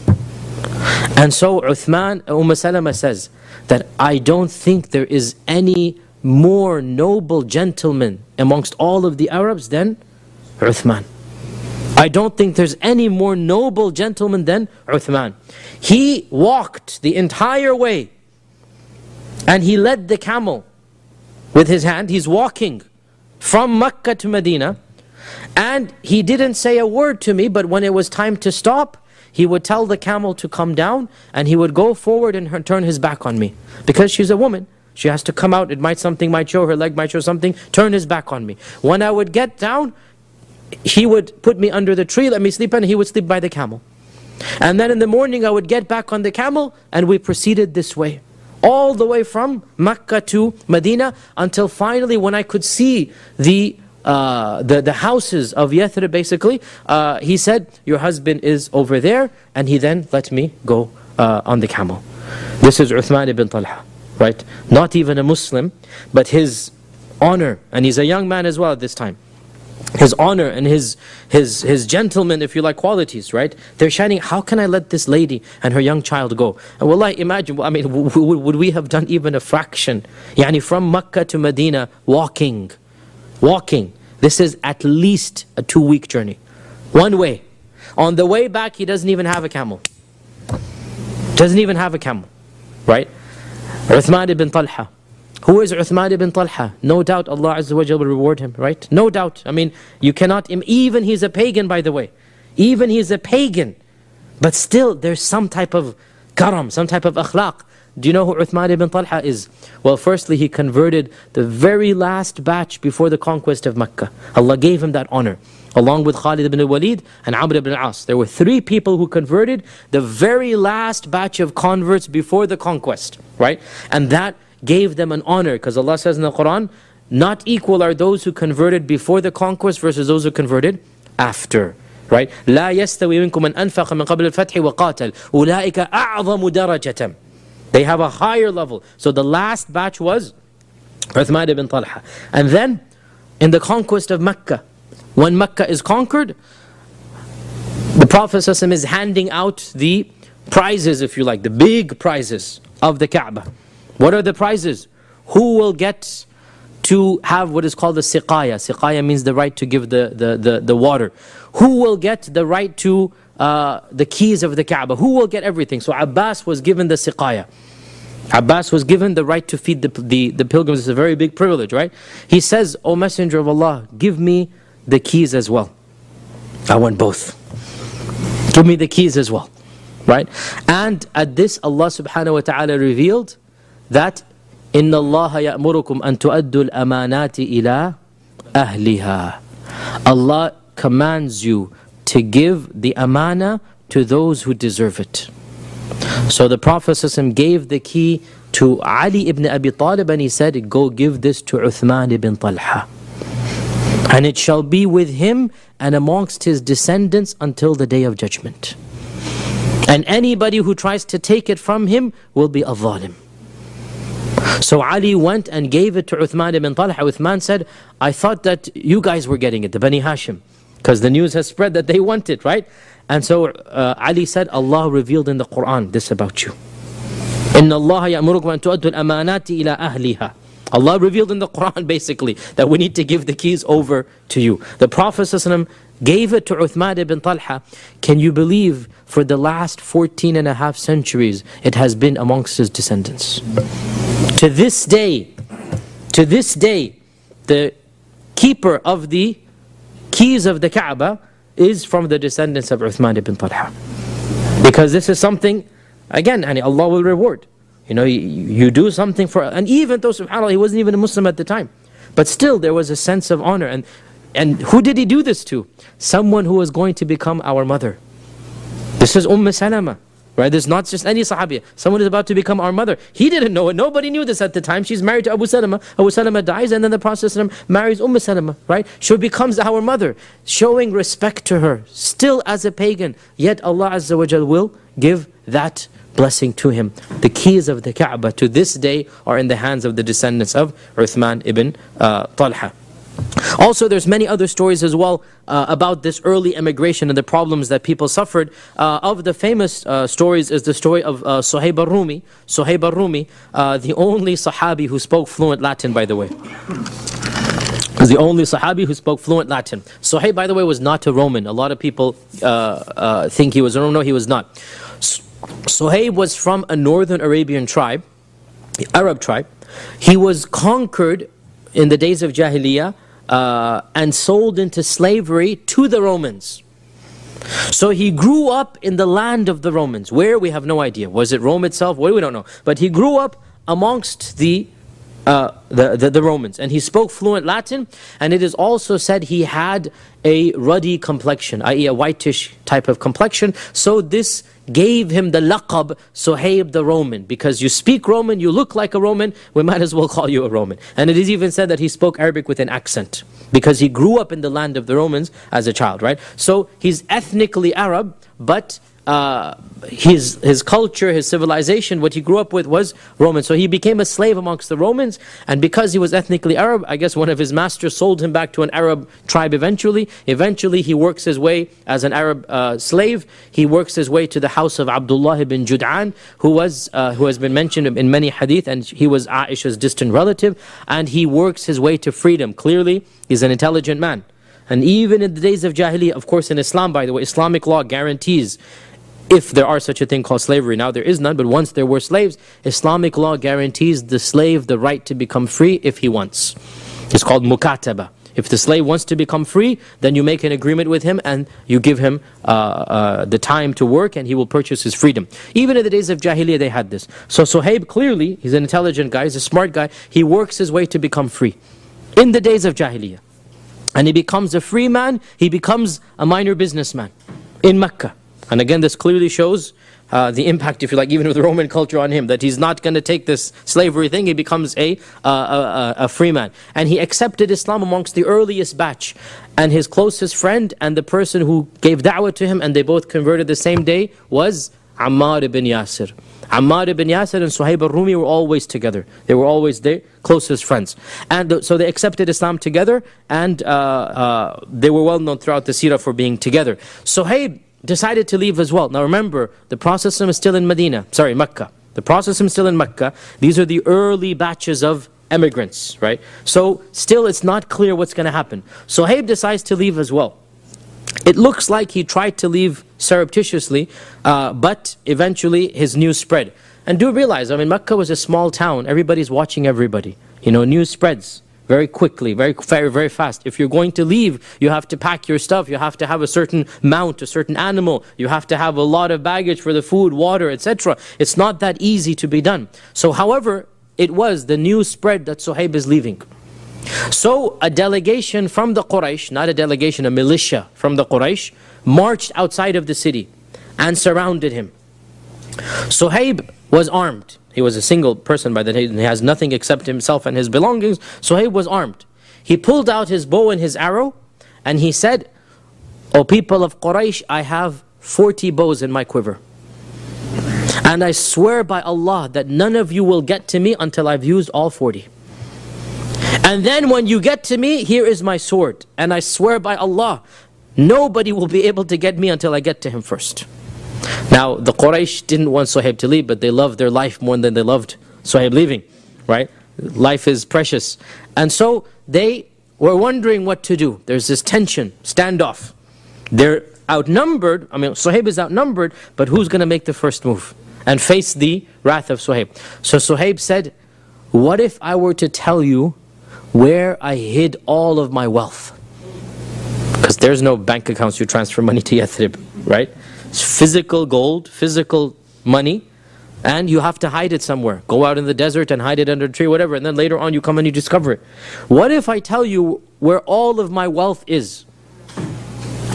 S1: And so Umm Salama says that I don't think there is any more noble gentleman amongst all of the Arabs than Uthman. I don't think there's any more noble gentleman than Uthman. He walked the entire way and he led the camel with his hand. He's walking from Mecca to Medina, and he didn't say a word to me, but when it was time to stop, he would tell the camel to come down, and he would go forward and turn his back on me. Because she's a woman, she has to come out, something might show, her leg might show something, turn his back on me. When I would get down, he would put me under the tree, let me sleep, and he would sleep by the camel. And then in the morning I would get back on the camel, and we proceeded this way. All the way from Mecca to Medina, until finally when I could see the houses of Yathrib, basically, he said, your husband is over there, and he then let me go on the camel. This is Uthman ibn Talha, right? Not even a Muslim, but his honor, and he's a young man as well at this time. His honor and his gentleman, if you like, qualities, right? They're shining. How can I let this lady and her young child go? And wallahi, imagine, I mean, would we have done even a fraction? Yani from Mecca to Medina, walking. This is at least a 2-week journey. One way. On the way back, he doesn't even have a camel. Doesn't even have a camel, right? Uthman ibn Talha. Who is Uthman ibn Talha? No doubt Allah Azza wa Jalla will reward him, right? No doubt. I mean, you cannot, even he's a pagan, by the way. Even he's a pagan. But still, there's some type of karam, some type of akhlaq. Do you know who Uthman ibn Talha is? Well, firstly, he converted the very last batch before the conquest of Mecca. Allah gave him that honor, along with Khalid ibn Walid and Amr ibn al-As. There were 3 people who converted the very last batch of converts before the conquest, right? And that gave them an honor, because Allah says in the Quran, not equal are those who converted before the conquest versus those who converted after. Right? لا يستوي منكم من أنفق من قبل الفتح وقاتل أولئك أعظم درجة. They have a higher level. So the last batch was Uthman ibn Talha. And then in the conquest of Mecca, when Mecca is conquered, the Prophet ﷺ is handing out the prizes, if you like, the big prizes of the Kaaba. What are the prizes? Who will get to have what is called the siqaya? Siqaya means the right to give the water. Who will get the right to the keys of the Kaaba? Who will get everything? So Abbas was given the siqaya. Abbas was given the right to feed the pilgrims. It's a very big privilege, right? He says, O Messenger of Allah, give me the keys as well. I want both. Give me the keys as well, right? And at this, Allah subhanahu wa ta'ala revealed that إِنَّ اللَّهَ يَأْمُرُكُمْ أَن تُؤَدُّوا الْأَمَانَاتِ إِلَىٰ أَهْلِهَا. Allah commands you to give the amana to those who deserve it. So the Prophet ﷺ gave the key to Ali ibn Abi Talib, and he said, go give this to Uthman ibn Talha. And it shall be with him and amongst his descendants until the day of judgment. And anybody who tries to take it from him will be a zalim. So Ali went and gave it to Uthman ibn Talha. Uthman said, I thought that you guys were getting it, the Bani Hashim, because the news has spread that they want it, right? And so Ali said, Allah revealed in the Quran this about you. إِنَّ اللَّهَ يَأْمُرُكُمْ أَن تُؤَدُّوا الْأَمَانَاتِ إِلَىٰ أَهْلِهَا. Allah revealed in the Quran basically that we need to give the keys over to you. The Prophet ﷺ gave it to Uthman ibn Talha. Can you believe for the last 14.5 centuries it has been amongst his descendants? To this day, the keeper of the keys of the Kaaba is from the descendants of Uthman ibn Talha. Because this is something, again, and Allah will reward. You know, you do something for, and even though, subhanAllah, he wasn't even a Muslim at the time, but still there was a sense of honor. And who did he do this to? Someone who was going to become our mother. This is Salama. Right? This is not just any Sahabiya. Someone is about to become our mother. He didn't know it. Nobody knew this at the time. She's married to Abu Salama. Abu Salama dies, and then the Prophet marries Salama. Right? She becomes our mother, showing respect to her, still as a pagan. Yet Allah Azza wa Jal will give that blessing to him. The keys of the Kaaba to this day are in the hands of the descendants of Uthman ibn Talha. Also, there's many other stories as well about this early emigration and the problems that people suffered. Of the famous stories is the story of Suhaib al-Rumi. Suhaib al-Rumi, the only Sahabi who spoke fluent Latin, by the way. The only Sahabi who spoke fluent Latin. Suhaib, by the way, was not a Roman. A lot of people think he was a Roman. No, he was not. Suhaib was from a northern Arabian tribe, the Arab tribe. He was conquered in the days of Jahiliyyah and sold into slavery to the Romans. So he grew up in the land of the Romans. Where? We have no idea. Was it Rome itself? Well, we don't know. But he grew up amongst the Romans, and he spoke fluent Latin, and it is also said he had a ruddy complexion, i.e. a whitish type of complexion. So this gave him the laqab Suhaib the Roman, because you speak Roman, you look like a Roman, we might as well call you a Roman. And it is even said that he spoke Arabic with an accent, because he grew up in the land of the Romans as a child, right? So he's ethnically Arab, but his culture, his civilization, what he grew up with was Roman. So he became a slave amongst the Romans, and because he was ethnically Arab, I guess one of his masters sold him back to an Arab tribe eventually. Eventually he works his way as an Arab slave. He works his way to the house of Abdullah ibn Jud'an, who has been mentioned in many hadith, and he was Aisha's distant relative, and he works his way to freedom. Clearly, he's an intelligent man. And even in the days of Jahiliyyah, of course in Islam, by the way, Islamic law guarantees if there are such a thing called slavery. Now there is none, but once there were slaves, Islamic law guarantees the slave the right to become free if he wants. It's called mukataba. If the slave wants to become free, then you make an agreement with him and you give him the time to work and he will purchase his freedom. Even in the days of Jahiliyyah they had this. So Suhaib clearly, he's an intelligent guy, he's a smart guy, he works his way to become free. In the days of Jahiliyyah. And he becomes a free man, he becomes a minor businessman in Mecca. And again this clearly shows the impact, if you like, even with Roman culture on him, that he's not going to take this slavery thing, he becomes a free man. And he accepted Islam amongst the earliest batch. And his closest friend and the person who gave da'wah to him, and they both converted the same day, was Ammar ibn Yasir. Ammar ibn Yasir and Suhaib al-Rumi were always together. They were always their closest friends. And so they accepted Islam together, and they were well known throughout the Sirah for being together. Suhaib decided to leave as well. Now remember, the Prophet is still in Mecca. The Prophet is still in Mecca. These are the early batches of emigrants, right? So still it's not clear what's going to happen. Suhaib decides to leave as well. It looks like he tried to leave surreptitiously, but eventually his news spread. And do realize, I mean, Mecca was a small town. Everybody's watching everybody. You know, news spreads very quickly, very fast. If you're going to leave, you have to pack your stuff. You have to have a certain mount, a certain animal. You have to have a lot of baggage for the food, water, etc. It's not that easy to be done. So however, the news spread that Suhaib is leaving. So a delegation from the Quraysh, not a delegation, a militia from the Quraysh, marched outside of the city and surrounded him. Suhaib was armed. He was a single person by the time. He has nothing except himself and his belongings. Suhaib was armed. He pulled out his bow and his arrow, and he said, "O people of Quraysh, I have 40 bows in my quiver. And I swear by Allah that none of you will get to me until I've used all 40. And then when you get to me, here is my sword. And I swear by Allah, nobody will be able to get me until I get to him first." Now, the Quraysh didn't want Suhaib to leave, but they loved their life more than they loved Suhaib leaving, right? Life is precious. And so they were wondering what to do. There's this tension, standoff. They're outnumbered. I mean, Suhaib is outnumbered, but who's going to make the first move and face the wrath of Suhaib? So Suhaib said, "What if I were to tell you where I hid all of my wealth?" Because there's no bank accounts you transfer money to Yathrib, right? It's physical gold, physical money, and you have to hide it somewhere. Go out in the desert and hide it under a tree, whatever, and then later on you come and you discover it. What if I tell you where all of my wealth is?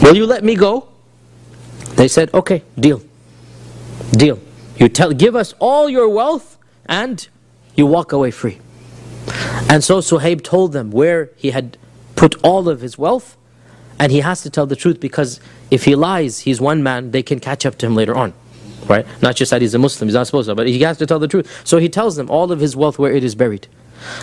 S1: Will you let me go? They said, "Okay, deal. Deal. You give us all your wealth and you walk away free." And so Suhaib told them where he had put all of his wealth, and he has to tell the truth, because if he lies, he's one man, they can catch up to him later on, right? Not just that he's a Muslim, he's not supposed to, but he has to tell the truth. So he tells them all of his wealth, where it is buried.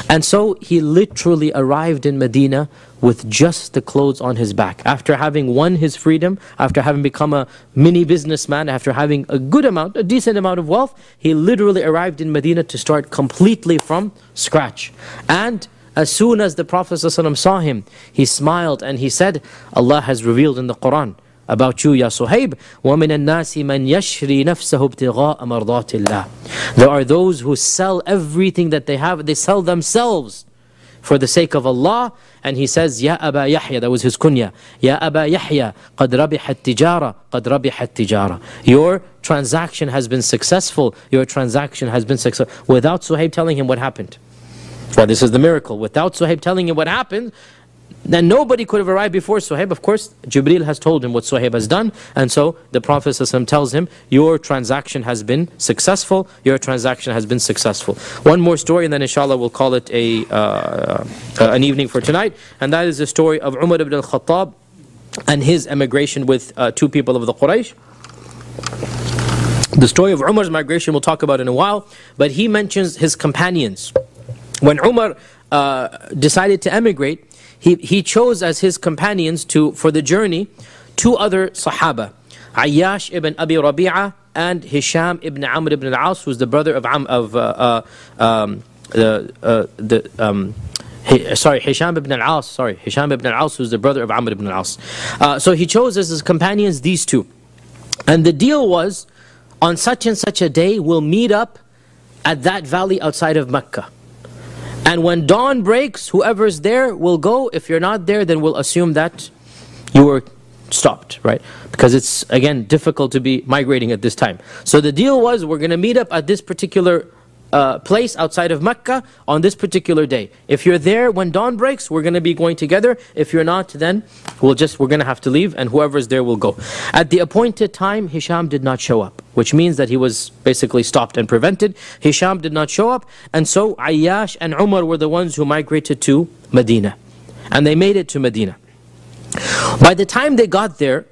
S1: And so he literally arrived in Medina with just the clothes on his back. After having won his freedom, after having become a mini businessman, after having a good amount, a decent amount of wealth, he literally arrived in Medina to start completely from scratch. And as soon as the Prophet ﷺ saw him, he smiled and he said, Allah has revealed in the Quran about you, Ya Suhaib, وَمِنَ النَّاسِ مَنْ يَشْرِي نَفْسَهُ ابْتِغَاءَ مَرْضَاتِ اللَّهِ. There are those who sell everything that they have, they sell themselves for the sake of Allah. And he says, Ya Aba Yahya, that was his kunya, Ya Aba Yahya, قَدْ رَبِحَ التِّجَارَةِ قَدْ رَبِحَ التِّجَارَةِ. Your transaction has been successful, your transaction has been successful. Without Suhaib telling him what happened. Well, this is the miracle. Without Suhaib telling him what happened, then nobody could have arrived before Suhaib. Of course, Jibreel has told him what Suhaib has done, and so the Prophet ﷺ tells him, your transaction has been successful, your transaction has been successful. One more story, and then inshallah we'll call it an evening for tonight, and that is the story of Umar ibn al-Khattab and his emigration with two people of the Quraysh. The story of Umar's migration we'll talk about in a while, but he mentions his companions. When Umar decided to emigrate, he chose as his companions for the journey two other Sahaba, Ayyash ibn Abi Rabi'ah and Hisham ibn Amr ibn al-As, who's the brother of Hisham ibn al-As, Hisham ibn al-As, who's the brother of Amr ibn al-As. So he chose as his companions these two. And the deal was, on such and such a day, we'll meet up at that valley outside of Mecca. And when dawn breaks, whoever's there will go. If you're not there, then we'll assume that you were stopped, right? Because it's, again, difficult to be migrating at this time. So the deal was, we're going to meet up at this particular place outside of Mecca on this particular day. If you're there when dawn breaks, we're going to be going together. If you're not, then we're going to have to leave, and whoever's there will go. At the appointed time, Hisham did not show up, which means that he was basically stopped and prevented. Hisham did not show up, and so Ayyash and Umar were the ones who migrated to Medina. And they made it to Medina. By the time they got there,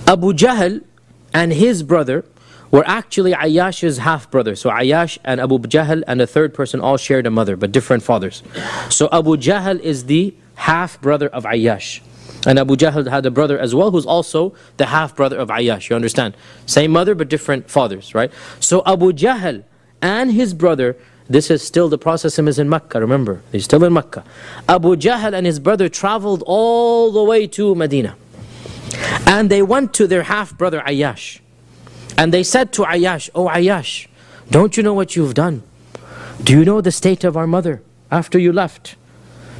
S1: Abu Jahl and his brother were actually Ayyash's half-brother. So Ayyash and Abu Jahl and a third person all shared a mother, but different fathers. So Abu Jahl is the half-brother of Ayyash. And Abu Jahl had a brother as well, who's also the half-brother of Ayyash. You understand? Same mother, but different fathers, right? So Abu Jahl and his brother, this is still, the process is in Mecca, remember? He's still in Mecca. Abu Jahl and his brother traveled all the way to Medina. And they went to their half-brother Ayyash. And they said to Ayyash, "Oh Ayyash, don't you know what you've done? Do you know the state of our mother after you left?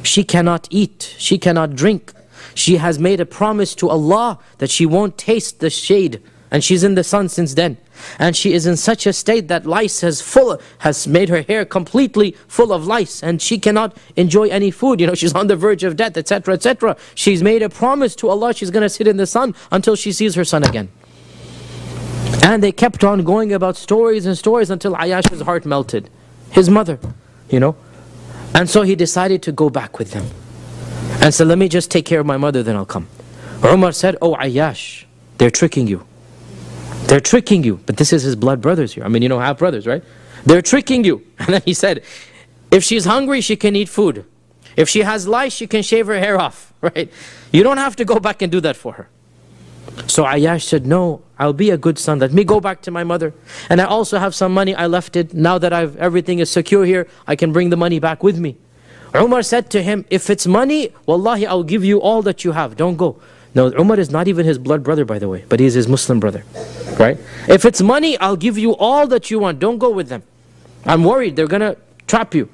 S1: She cannot eat, she cannot drink. She has made a promise to Allah that she won't taste the shade. And she's in the sun since then. And she is in such a state that lice has made her hair completely full of lice. And she cannot enjoy any food. You know, she's on the verge of death, etc., etc. She's made a promise to Allah she's going to sit in the sun until she sees her son again." And they kept on going about stories and stories until Ayyash's heart melted. His mother, you know. And so he decided to go back with them. And said, "Let me just take care of my mother, then I'll come." Umar said, "Oh Ayyash, they're tricking you. They're tricking you." But this is his blood brothers here. I mean, you know, half brothers, right? "They're tricking you." And then he said, "If she's hungry, she can eat food. If she has lice, she can shave her hair off, right? You don't have to go back and do that for her." So Ayyash said, "No, I'll be a good son. Let me go back to my mother. And I also have some money, I left it. Now that everything is secure here, I can bring the money back with me." Umar said to him, "If it's money, wallahi, I'll give you all that you have. Don't go." No, Umar is not even his blood brother, by the way, but he's his Muslim brother, right? "If it's money, I'll give you all that you want. Don't go with them. I'm worried they're going to trap you.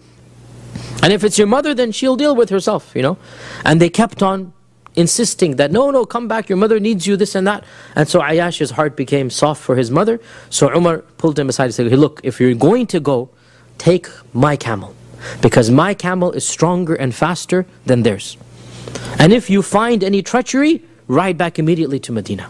S1: And if it's your mother, then she'll deal with herself, you know." And they kept on insisting that, no, come back, your mother needs you, this and that. And so Ayyash's heart became soft for his mother. So Umar pulled him aside and said, "Hey, look, if you're going to go, take my camel. Because my camel is stronger and faster than theirs. And if you find any treachery, ride back immediately to Medina."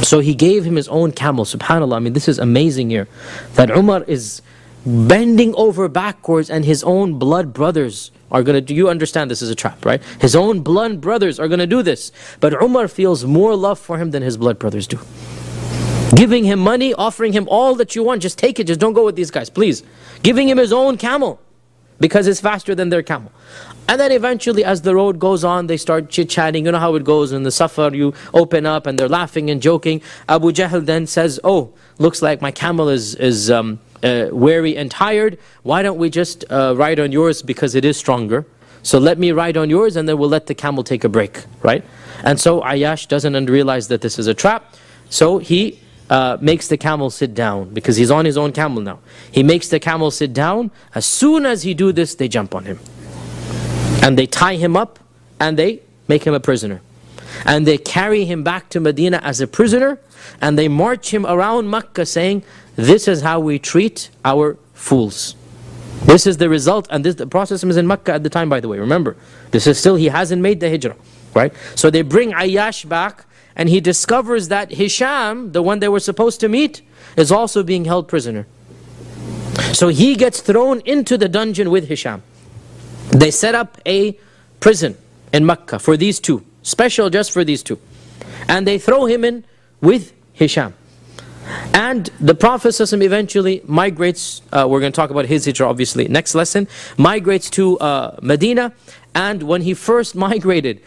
S1: So he gave him his own camel. SubhanAllah, I mean, this is amazing here. That Umar is bending over backwards and his own blood brothers are going to do. You understand this is a trap, right? His own blood brothers are going to do this. But Umar feels more love for him than his blood brothers do. Giving him money, offering him all that you want, just take it, just don't go with these guys, please. Giving him his own camel, because it's faster than their camel. And then eventually as the road goes on, they start chit-chatting. You know how it goes in the safar, you open up and they're laughing and joking. Abu Jahl then says, "Oh, looks like my camel is weary and tired. Why don't we just ride on yours because it is stronger? So let me ride on yours and then we'll let the camel take a break," right? And so Ayyash doesn't realize that this is a trap. So he makes the camel sit down because he's on his own camel now. He makes the camel sit down. As soon as he do this, they jump on him. And they tie him up and they make him a prisoner. And they carry him back to Medina as a prisoner. And they march him around Mecca saying, "This is how we treat our fools." This is the result. And the process is in Mecca at the time, by the way. Remember, this is still, he hasn't made the hijrah, right? So they bring Ayyash back. And he discovers that Hisham, the one they were supposed to meet, is also being held prisoner. So he gets thrown into the dungeon with Hisham. They set up a prison in Mecca for these two, special just for these two. And they throw him in with Hisham. And the Prophet ﷺ eventually migrates, we're going to talk about his hijrah obviously, next lesson, migrates to Medina. And when he first migrated,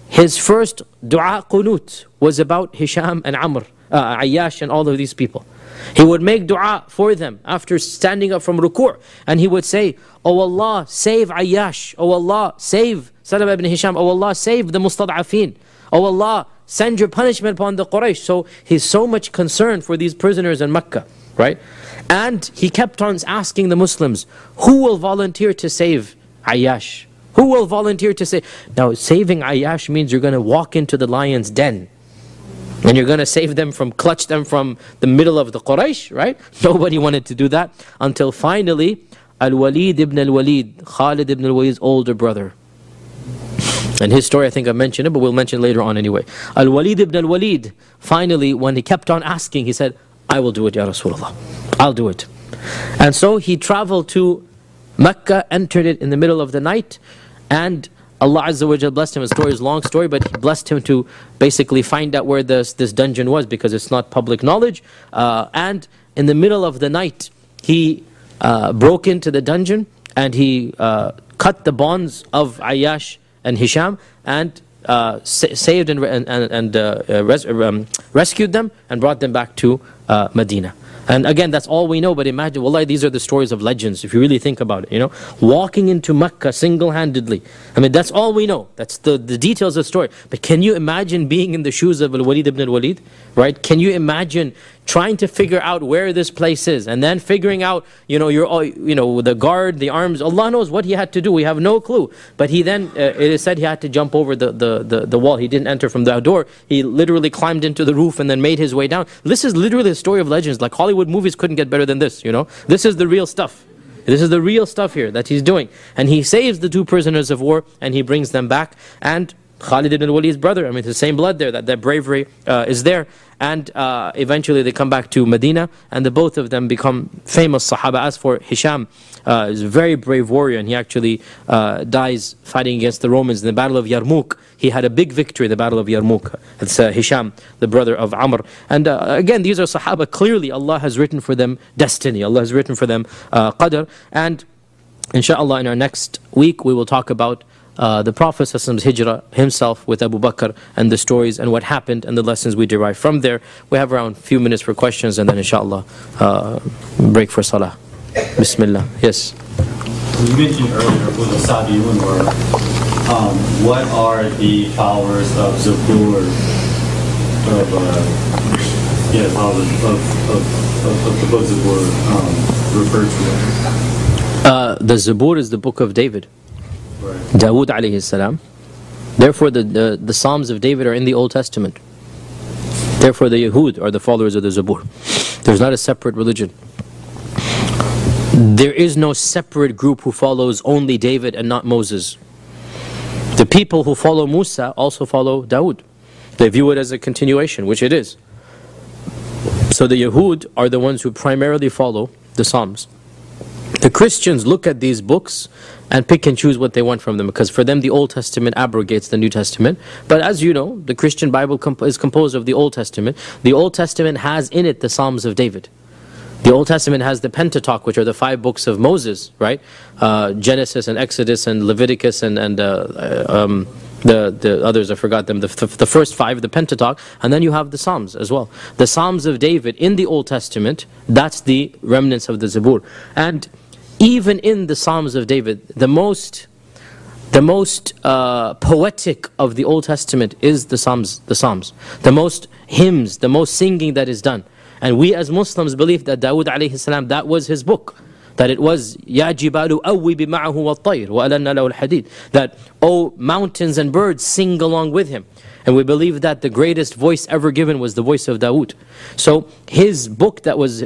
S1: his first dua qunut was about Hisham and Amr, Ayyash and all of these people. He would make dua for them after standing up from ruku'. And he would say, "Oh Allah, save Ayyash. Oh Allah, save Salama ibn Hisham. Oh Allah, save the mustad'afin. Oh Allah, send your punishment upon the Quraysh. So he's so much concerned for these prisoners in Mecca, right? And he kept on asking the Muslims, who will volunteer to save Ayyash? Who will volunteer to save? Now, saving Ayyash means you're going to walk into the lion's den. And you're going to save them from, clutch them from the middle of the Quraysh, right? Nobody wanted to do that until finally, Al-Walid ibn al-Walid, Khalid ibn al-Walid's older brother. And his story, I think I mentioned it, but we'll mention it later on anyway. Al-Walid ibn al-Walid, finally, when he kept on asking, he said, I will do it, Ya Rasulullah. I'll do it. And so he traveled to Mecca, entered it in the middle of the night, and Allah Azza wa Jalla blessed him. His story is a long story, but He blessed him to basically find out where this dungeon was, because it's not public knowledge. And in the middle of the night, he broke into the dungeon, and he cut the bonds of Ayyash and Hisham, and saved and rescued them, and brought them back to Medina. And again, that's all we know, but imagine, wallahi, these are the stories of legends, if you really think about it, you know. Walking into Mecca single-handedly. I mean, that's all we know. That's the details of the story. But can you imagine being in the shoes of Al-Walid ibn al-Walid? Right? Can you imagine trying to figure out where this place is, and then figuring out, you know, the guard, the arms, Allah knows what he had to do, we have no clue. But he then, it is said he had to jump over the wall. He didn't enter from the door. He literally climbed into the roof and then made his way down. This is literally a story of legends. Like Hollywood movies couldn't get better than this, you know. This is the real stuff. This is the real stuff here that he's doing. And he saves the two prisoners of war, and he brings them back. And Khalid ibn al-Walid's brother, I mean, the same blood there, that bravery is there. And eventually they come back to Medina, and the both of them become famous Sahaba. As for Hisham, he's a very brave warrior, and he actually dies fighting against the Romans in the Battle of Yarmouk. He had a big victory in the Battle of Yarmouk. It's Hisham, the brother of Amr. And again, these are Sahaba. Clearly, Allah has written for them destiny. Allah has written for them qadr. And inshallah, in our next week, we will talk about the Prophet's hijrah himself with Abu Bakr, and the stories and what happened and the lessons we derive from there. We have around a few minutes for questions, and then inshallah break for salah. Bismillah. Yes.
S2: You mentioned earlier with the Sabiun, what are the powers of Zabur, of the books that were referred to?
S1: The Zabur is the book of David.
S2: Right.
S1: Dawood alayhi salam. Therefore the Psalms of David are in the Old Testament. Therefore the Yahud are the followers of the Zabur. There's not a separate religion. There is no separate group who follows only David and not Moses. The people who follow Musa also follow Dawood. They view it as a continuation, which it is. So the Yahud are the ones who primarily follow the Psalms. The Christians look at these books and pick and choose what they want from them, because for them the Old Testament abrogates the New Testament. But as you know, the Christian Bible is composed of the Old Testament. The Old Testament has in it the Psalms of David. The Old Testament has the Pentateuch, which are the 5 books of Moses, right? Genesis and Exodus and Leviticus and the others, I forgot them. The first 5, the Pentateuch, and then you have the Psalms as well. The Psalms of David in the Old Testament, that's the remnants of the Zabur. And even in the Psalms of David, the most poetic of the Old Testament is the Psalms. The most hymns, the most singing that is done. And we as Muslims believe that Dawood alayhi salam, that was his book. That it was Ya jibalu awwibi ma'ahu wat-tayr wa alanna lahu al-hadid. That, oh, mountains and birds, sing along with him. And we believe that the greatest voice ever given was the voice of Dawood. So his book that was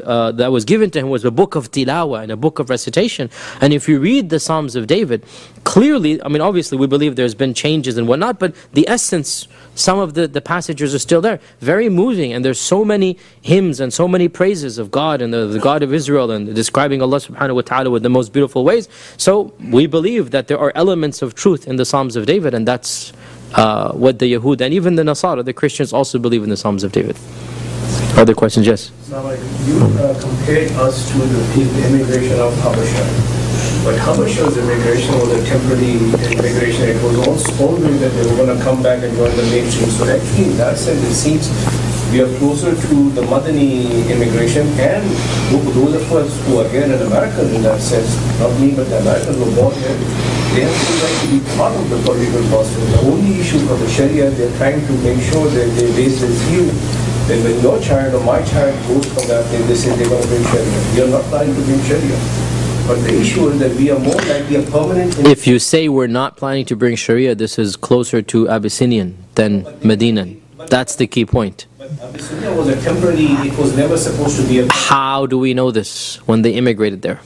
S1: given to him was a book of tilawa and a book of recitation. And if you read the Psalms of David, clearly, I mean, obviously we believe there's been changes and whatnot, but the essence, some of the passages are still there. Very moving, and there's so many hymns and so many praises of God and the God of Israel, and describing Allah subhanahu wa ta'ala with the most beautiful ways. So we believe that there are elements of truth in the Psalms of David, and that's what the Yahud and even the Nasara, the Christians, also believe in the Psalms of David. Other questions? Yes?
S3: You compared us to the immigration of Habasha. But Habasha's immigration was a temporary immigration. It was all supposed that they were going to come back and join the mainstream. So actually, in that sense, it seems we are closer to the Madani immigration, and those of us who are here in America in that sense, not me but the Americans who are born here, they have the right to be part of the political process. The only issue for the Sharia, they're trying to make sure that they raise this view that when your child or my child goes from that thing, they say they're going to bring Sharia. We are not planning to bring Sharia. But the issue is that we are more likely a permanent...
S1: If you say we're not planning to bring Sharia, this is closer to Abyssinian than Medinan. That's the key point.
S3: But Abyssinia was a temporary, it was never supposed to be a...
S1: How do we know this when they immigrated there?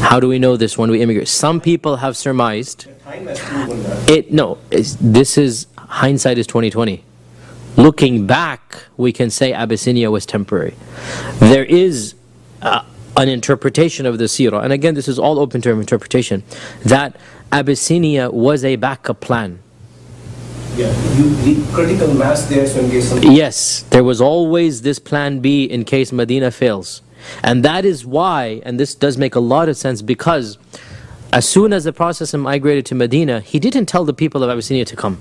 S1: How do we know this when we immigrate? Some people have surmised...
S3: Time has proven that.
S1: This is, hindsight is 2020. Looking back, we can say Abyssinia was temporary. There is an interpretation of the Sirah, and again this is all open to interpretation, that Abyssinia was a backup plan.
S3: Yeah, you need critical mass there so in case something...
S1: Yes, there was always this plan B in case Medina fails. And that is why, and this does make a lot of sense, because as soon as the Prophet migrated to Medina, he didn't tell the people of Abyssinia to come.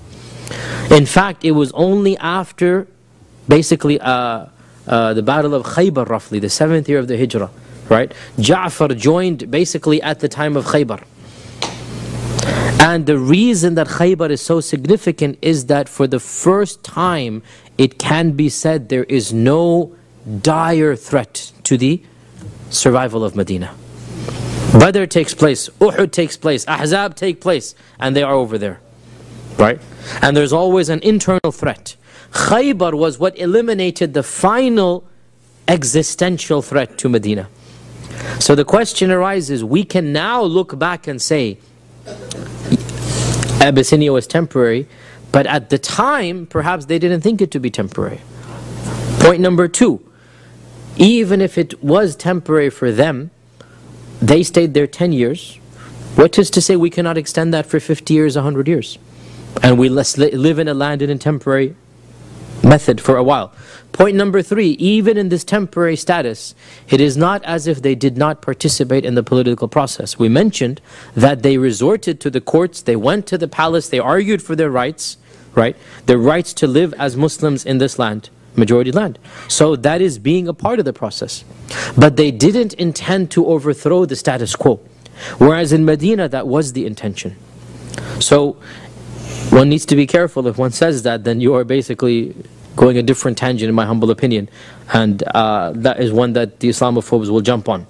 S1: In fact, it was only after basically the battle of Khaybar, roughly the 7th year of the Hijrah, right? Ja'far joined basically at the time of Khaybar. And the reason that Khaybar is so significant is that for the first time it can be said there is no dire threat to the survival of Medina. Badr takes place, Uhud takes place, Ahzab take place, and they are over there, right? And there's always an internal threat. Khaybar was what eliminated the final existential threat to Medina. So the question arises, we can now look back and say Abyssinia was temporary, but at the time perhaps they didn't think it to be temporary. Point number two, even if it was temporary for them, they stayed there 10 years. What is to say we cannot extend that for 50 years, 100 years? And we live in a land in a temporary method for a while. Point number three, even in this temporary status, it is not as if they did not participate in the political process. We mentioned that they resorted to the courts, they went to the palace, they argued for their rights, right? Their rights to live as Muslims in this land, majority land. So that is being a part of the process. But they didn't intend to overthrow the status quo. Whereas in Medina, that was the intention. So one needs to be careful. If one says that, then you are basically going a different tangent, in my humble opinion. And that is one that the Islamophobes will jump on,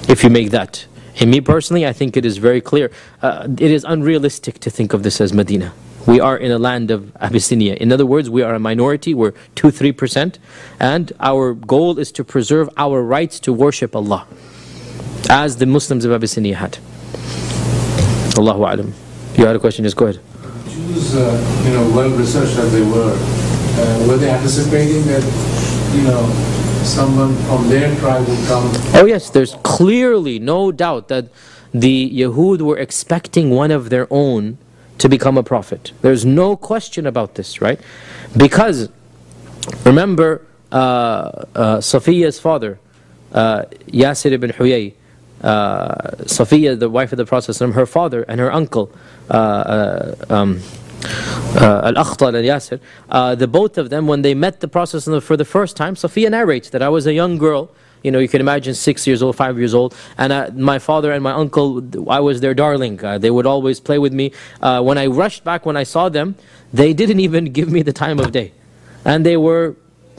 S1: if you make that. And me personally, I think it is very clear. It is unrealistic to think of this as Medina. We are in a land of Abyssinia. In other words, we are a minority, we're 2-3%, and our goal is to preserve our rights to worship Allah, as the Muslims of Abyssinia had. Allahu A'lam. You had a question, just go ahead.
S4: Jews, well-researched as they were they anticipating that, someone from their tribe would come?
S1: Oh yes, there's clearly no doubt that the Yahud were expecting one of their own to become a prophet. There's no question about this, right? Because, remember, Safiya's father, Yasir ibn Huyay, Safiya, the wife of the Prophet, her father and her uncle, Al-Akhtal and Yasir, the both of them, when they met the Prophet for the first time, Safiya narrates that I was a young girl, you can imagine 6 years old, 5 years old, and my father and my uncle, I was their darling. They would always play with me. When I rushed back, when I saw them, they didn't even give me the time of day. And they were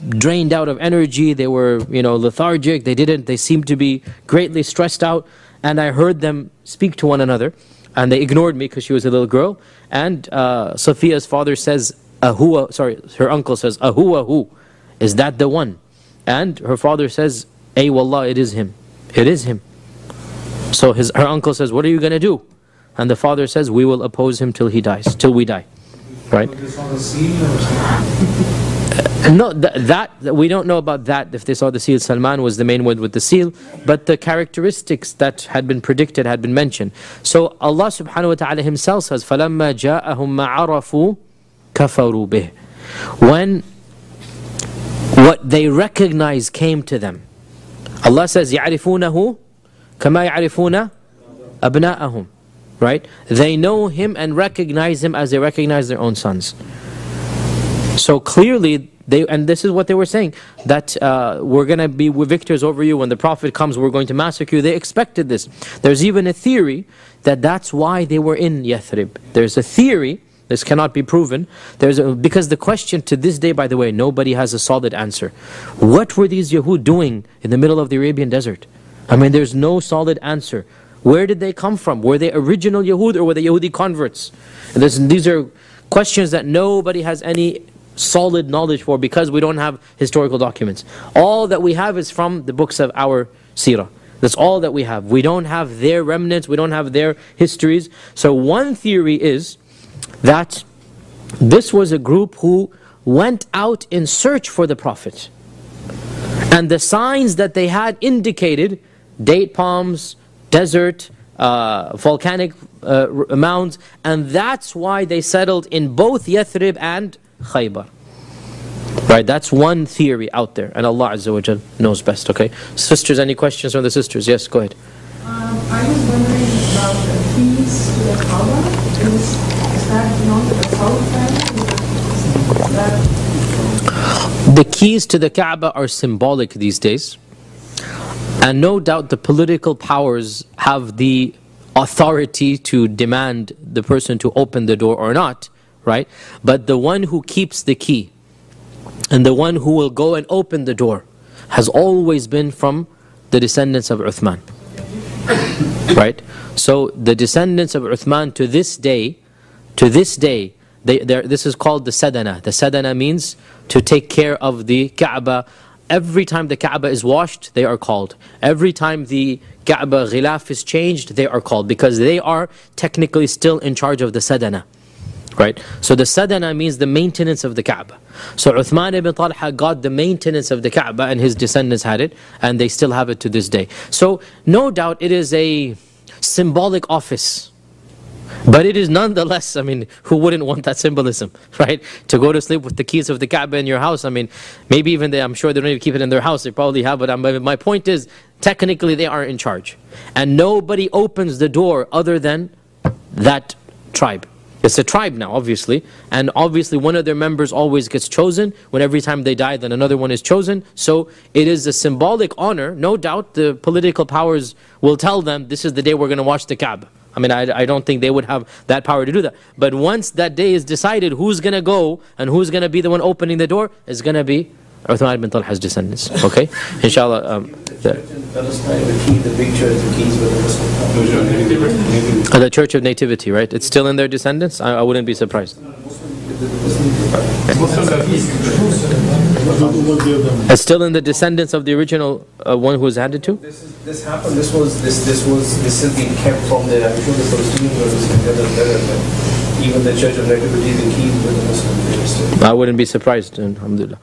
S1: drained out of energy, they were lethargic, they seemed to be greatly stressed out. And I heard them speak to one another, and they ignored me because she was a little girl. And Safiya's father says, her uncle says, Ahu, is that the one? And her father says, Ay wallah, it is him. It is him. So her uncle says, what are you going to do? And the father says, we will oppose him till he dies, till we die. Right? No, we don't know about that, if they saw the seal. Salman was the main one with the seal, but the characteristics that had been predicted had been mentioned. So Allah subhanahu wa ta'ala himself says, فَلَمَّا جَاءَهُمْ مَا عَرَفُوا كَفَرُوا بِهِ. When what they recognize came to them, Allah says, يَعْرِفُونَهُ كَمَا يَعْرِفُونَ أَبْنَاءَهُمْ. Right? They know him and recognize him as they recognize their own sons. So clearly, And this is what they were saying, that we're going to be victors over you. When the Prophet comes, we're going to massacre you. They expected this. There's even a theory that that's why they were in Yathrib. There's a theory, this cannot be proven, because the question to this day, by the way, nobody has a solid answer. What were these Yahud doing in the middle of the Arabian desert? I mean, there's no solid answer. Where did they come from? Were they original Yahud or were they Yahudi converts? And these are questions that nobody has any solid knowledge for, because we don't have historical documents. All that we have is from the books of our Sirah. That's all that we have. We don't have their remnants, we don't have their histories. So one theory is that this was a group who went out in search for the Prophet. And the signs that they had indicated date palms, desert, volcanic mounds, and that's why they settled in both Yathrib and Khaybar. Right, that's one theory out there, and Allah Azza wa Jal knows best. Okay, sisters, any questions from the sisters? Yes, go ahead.
S5: I was wondering about the keys to the Kaaba. Is that not a Saudi?
S1: The keys to the Kaaba are symbolic these days. And no doubt the political powers have the authority to demand the person to open the door or not, right? But the one who keeps the key and the one who will go and open the door has always been from the descendants of Uthman, right? So the descendants of Uthman to this day, this is called the Sadana. The Sadana means to take care of the Kaaba. Every time the Kaaba is washed, they are called. Every time the Kaaba ghilaf is changed, they are called, because they are technically still in charge of the Sadana. Right? So the Sadana means the maintenance of the Kaaba. So Uthman ibn Talha got the maintenance of the Kaaba, and his descendants had it, and they still have it to this day. So no doubt it is a symbolic office. But it is nonetheless, I mean, who wouldn't want that symbolism, right? To go to sleep with the keys of the Kaaba in your house. I mean, maybe even they, I'm sure they don't even keep it in their house. They probably have, but my point is, technically they are in charge. And nobody opens the door other than that tribe. It's a tribe now, obviously. And obviously one of their members always gets chosen. When every time they die, then another one is chosen. So it is a symbolic honor. No doubt the political powers will tell them, this is the day we're going to watch the Kaaba. I mean, I don't think they would have that power to do that. But once that day is decided, who's going to go and who's going to be the one opening the door, is going to be Uthman ibn Talha's descendants. Okay? Inshallah. The Church of Nativity, right? It's still in their descendants? I wouldn't be surprised. It's still in the descendants of the original one who was handed to?
S3: This happened, this is being kept from the, I'm sure the Palestinians were even the Church of Nativity, the keys were the Muslims.
S1: I wouldn't be surprised, alhamdulillah.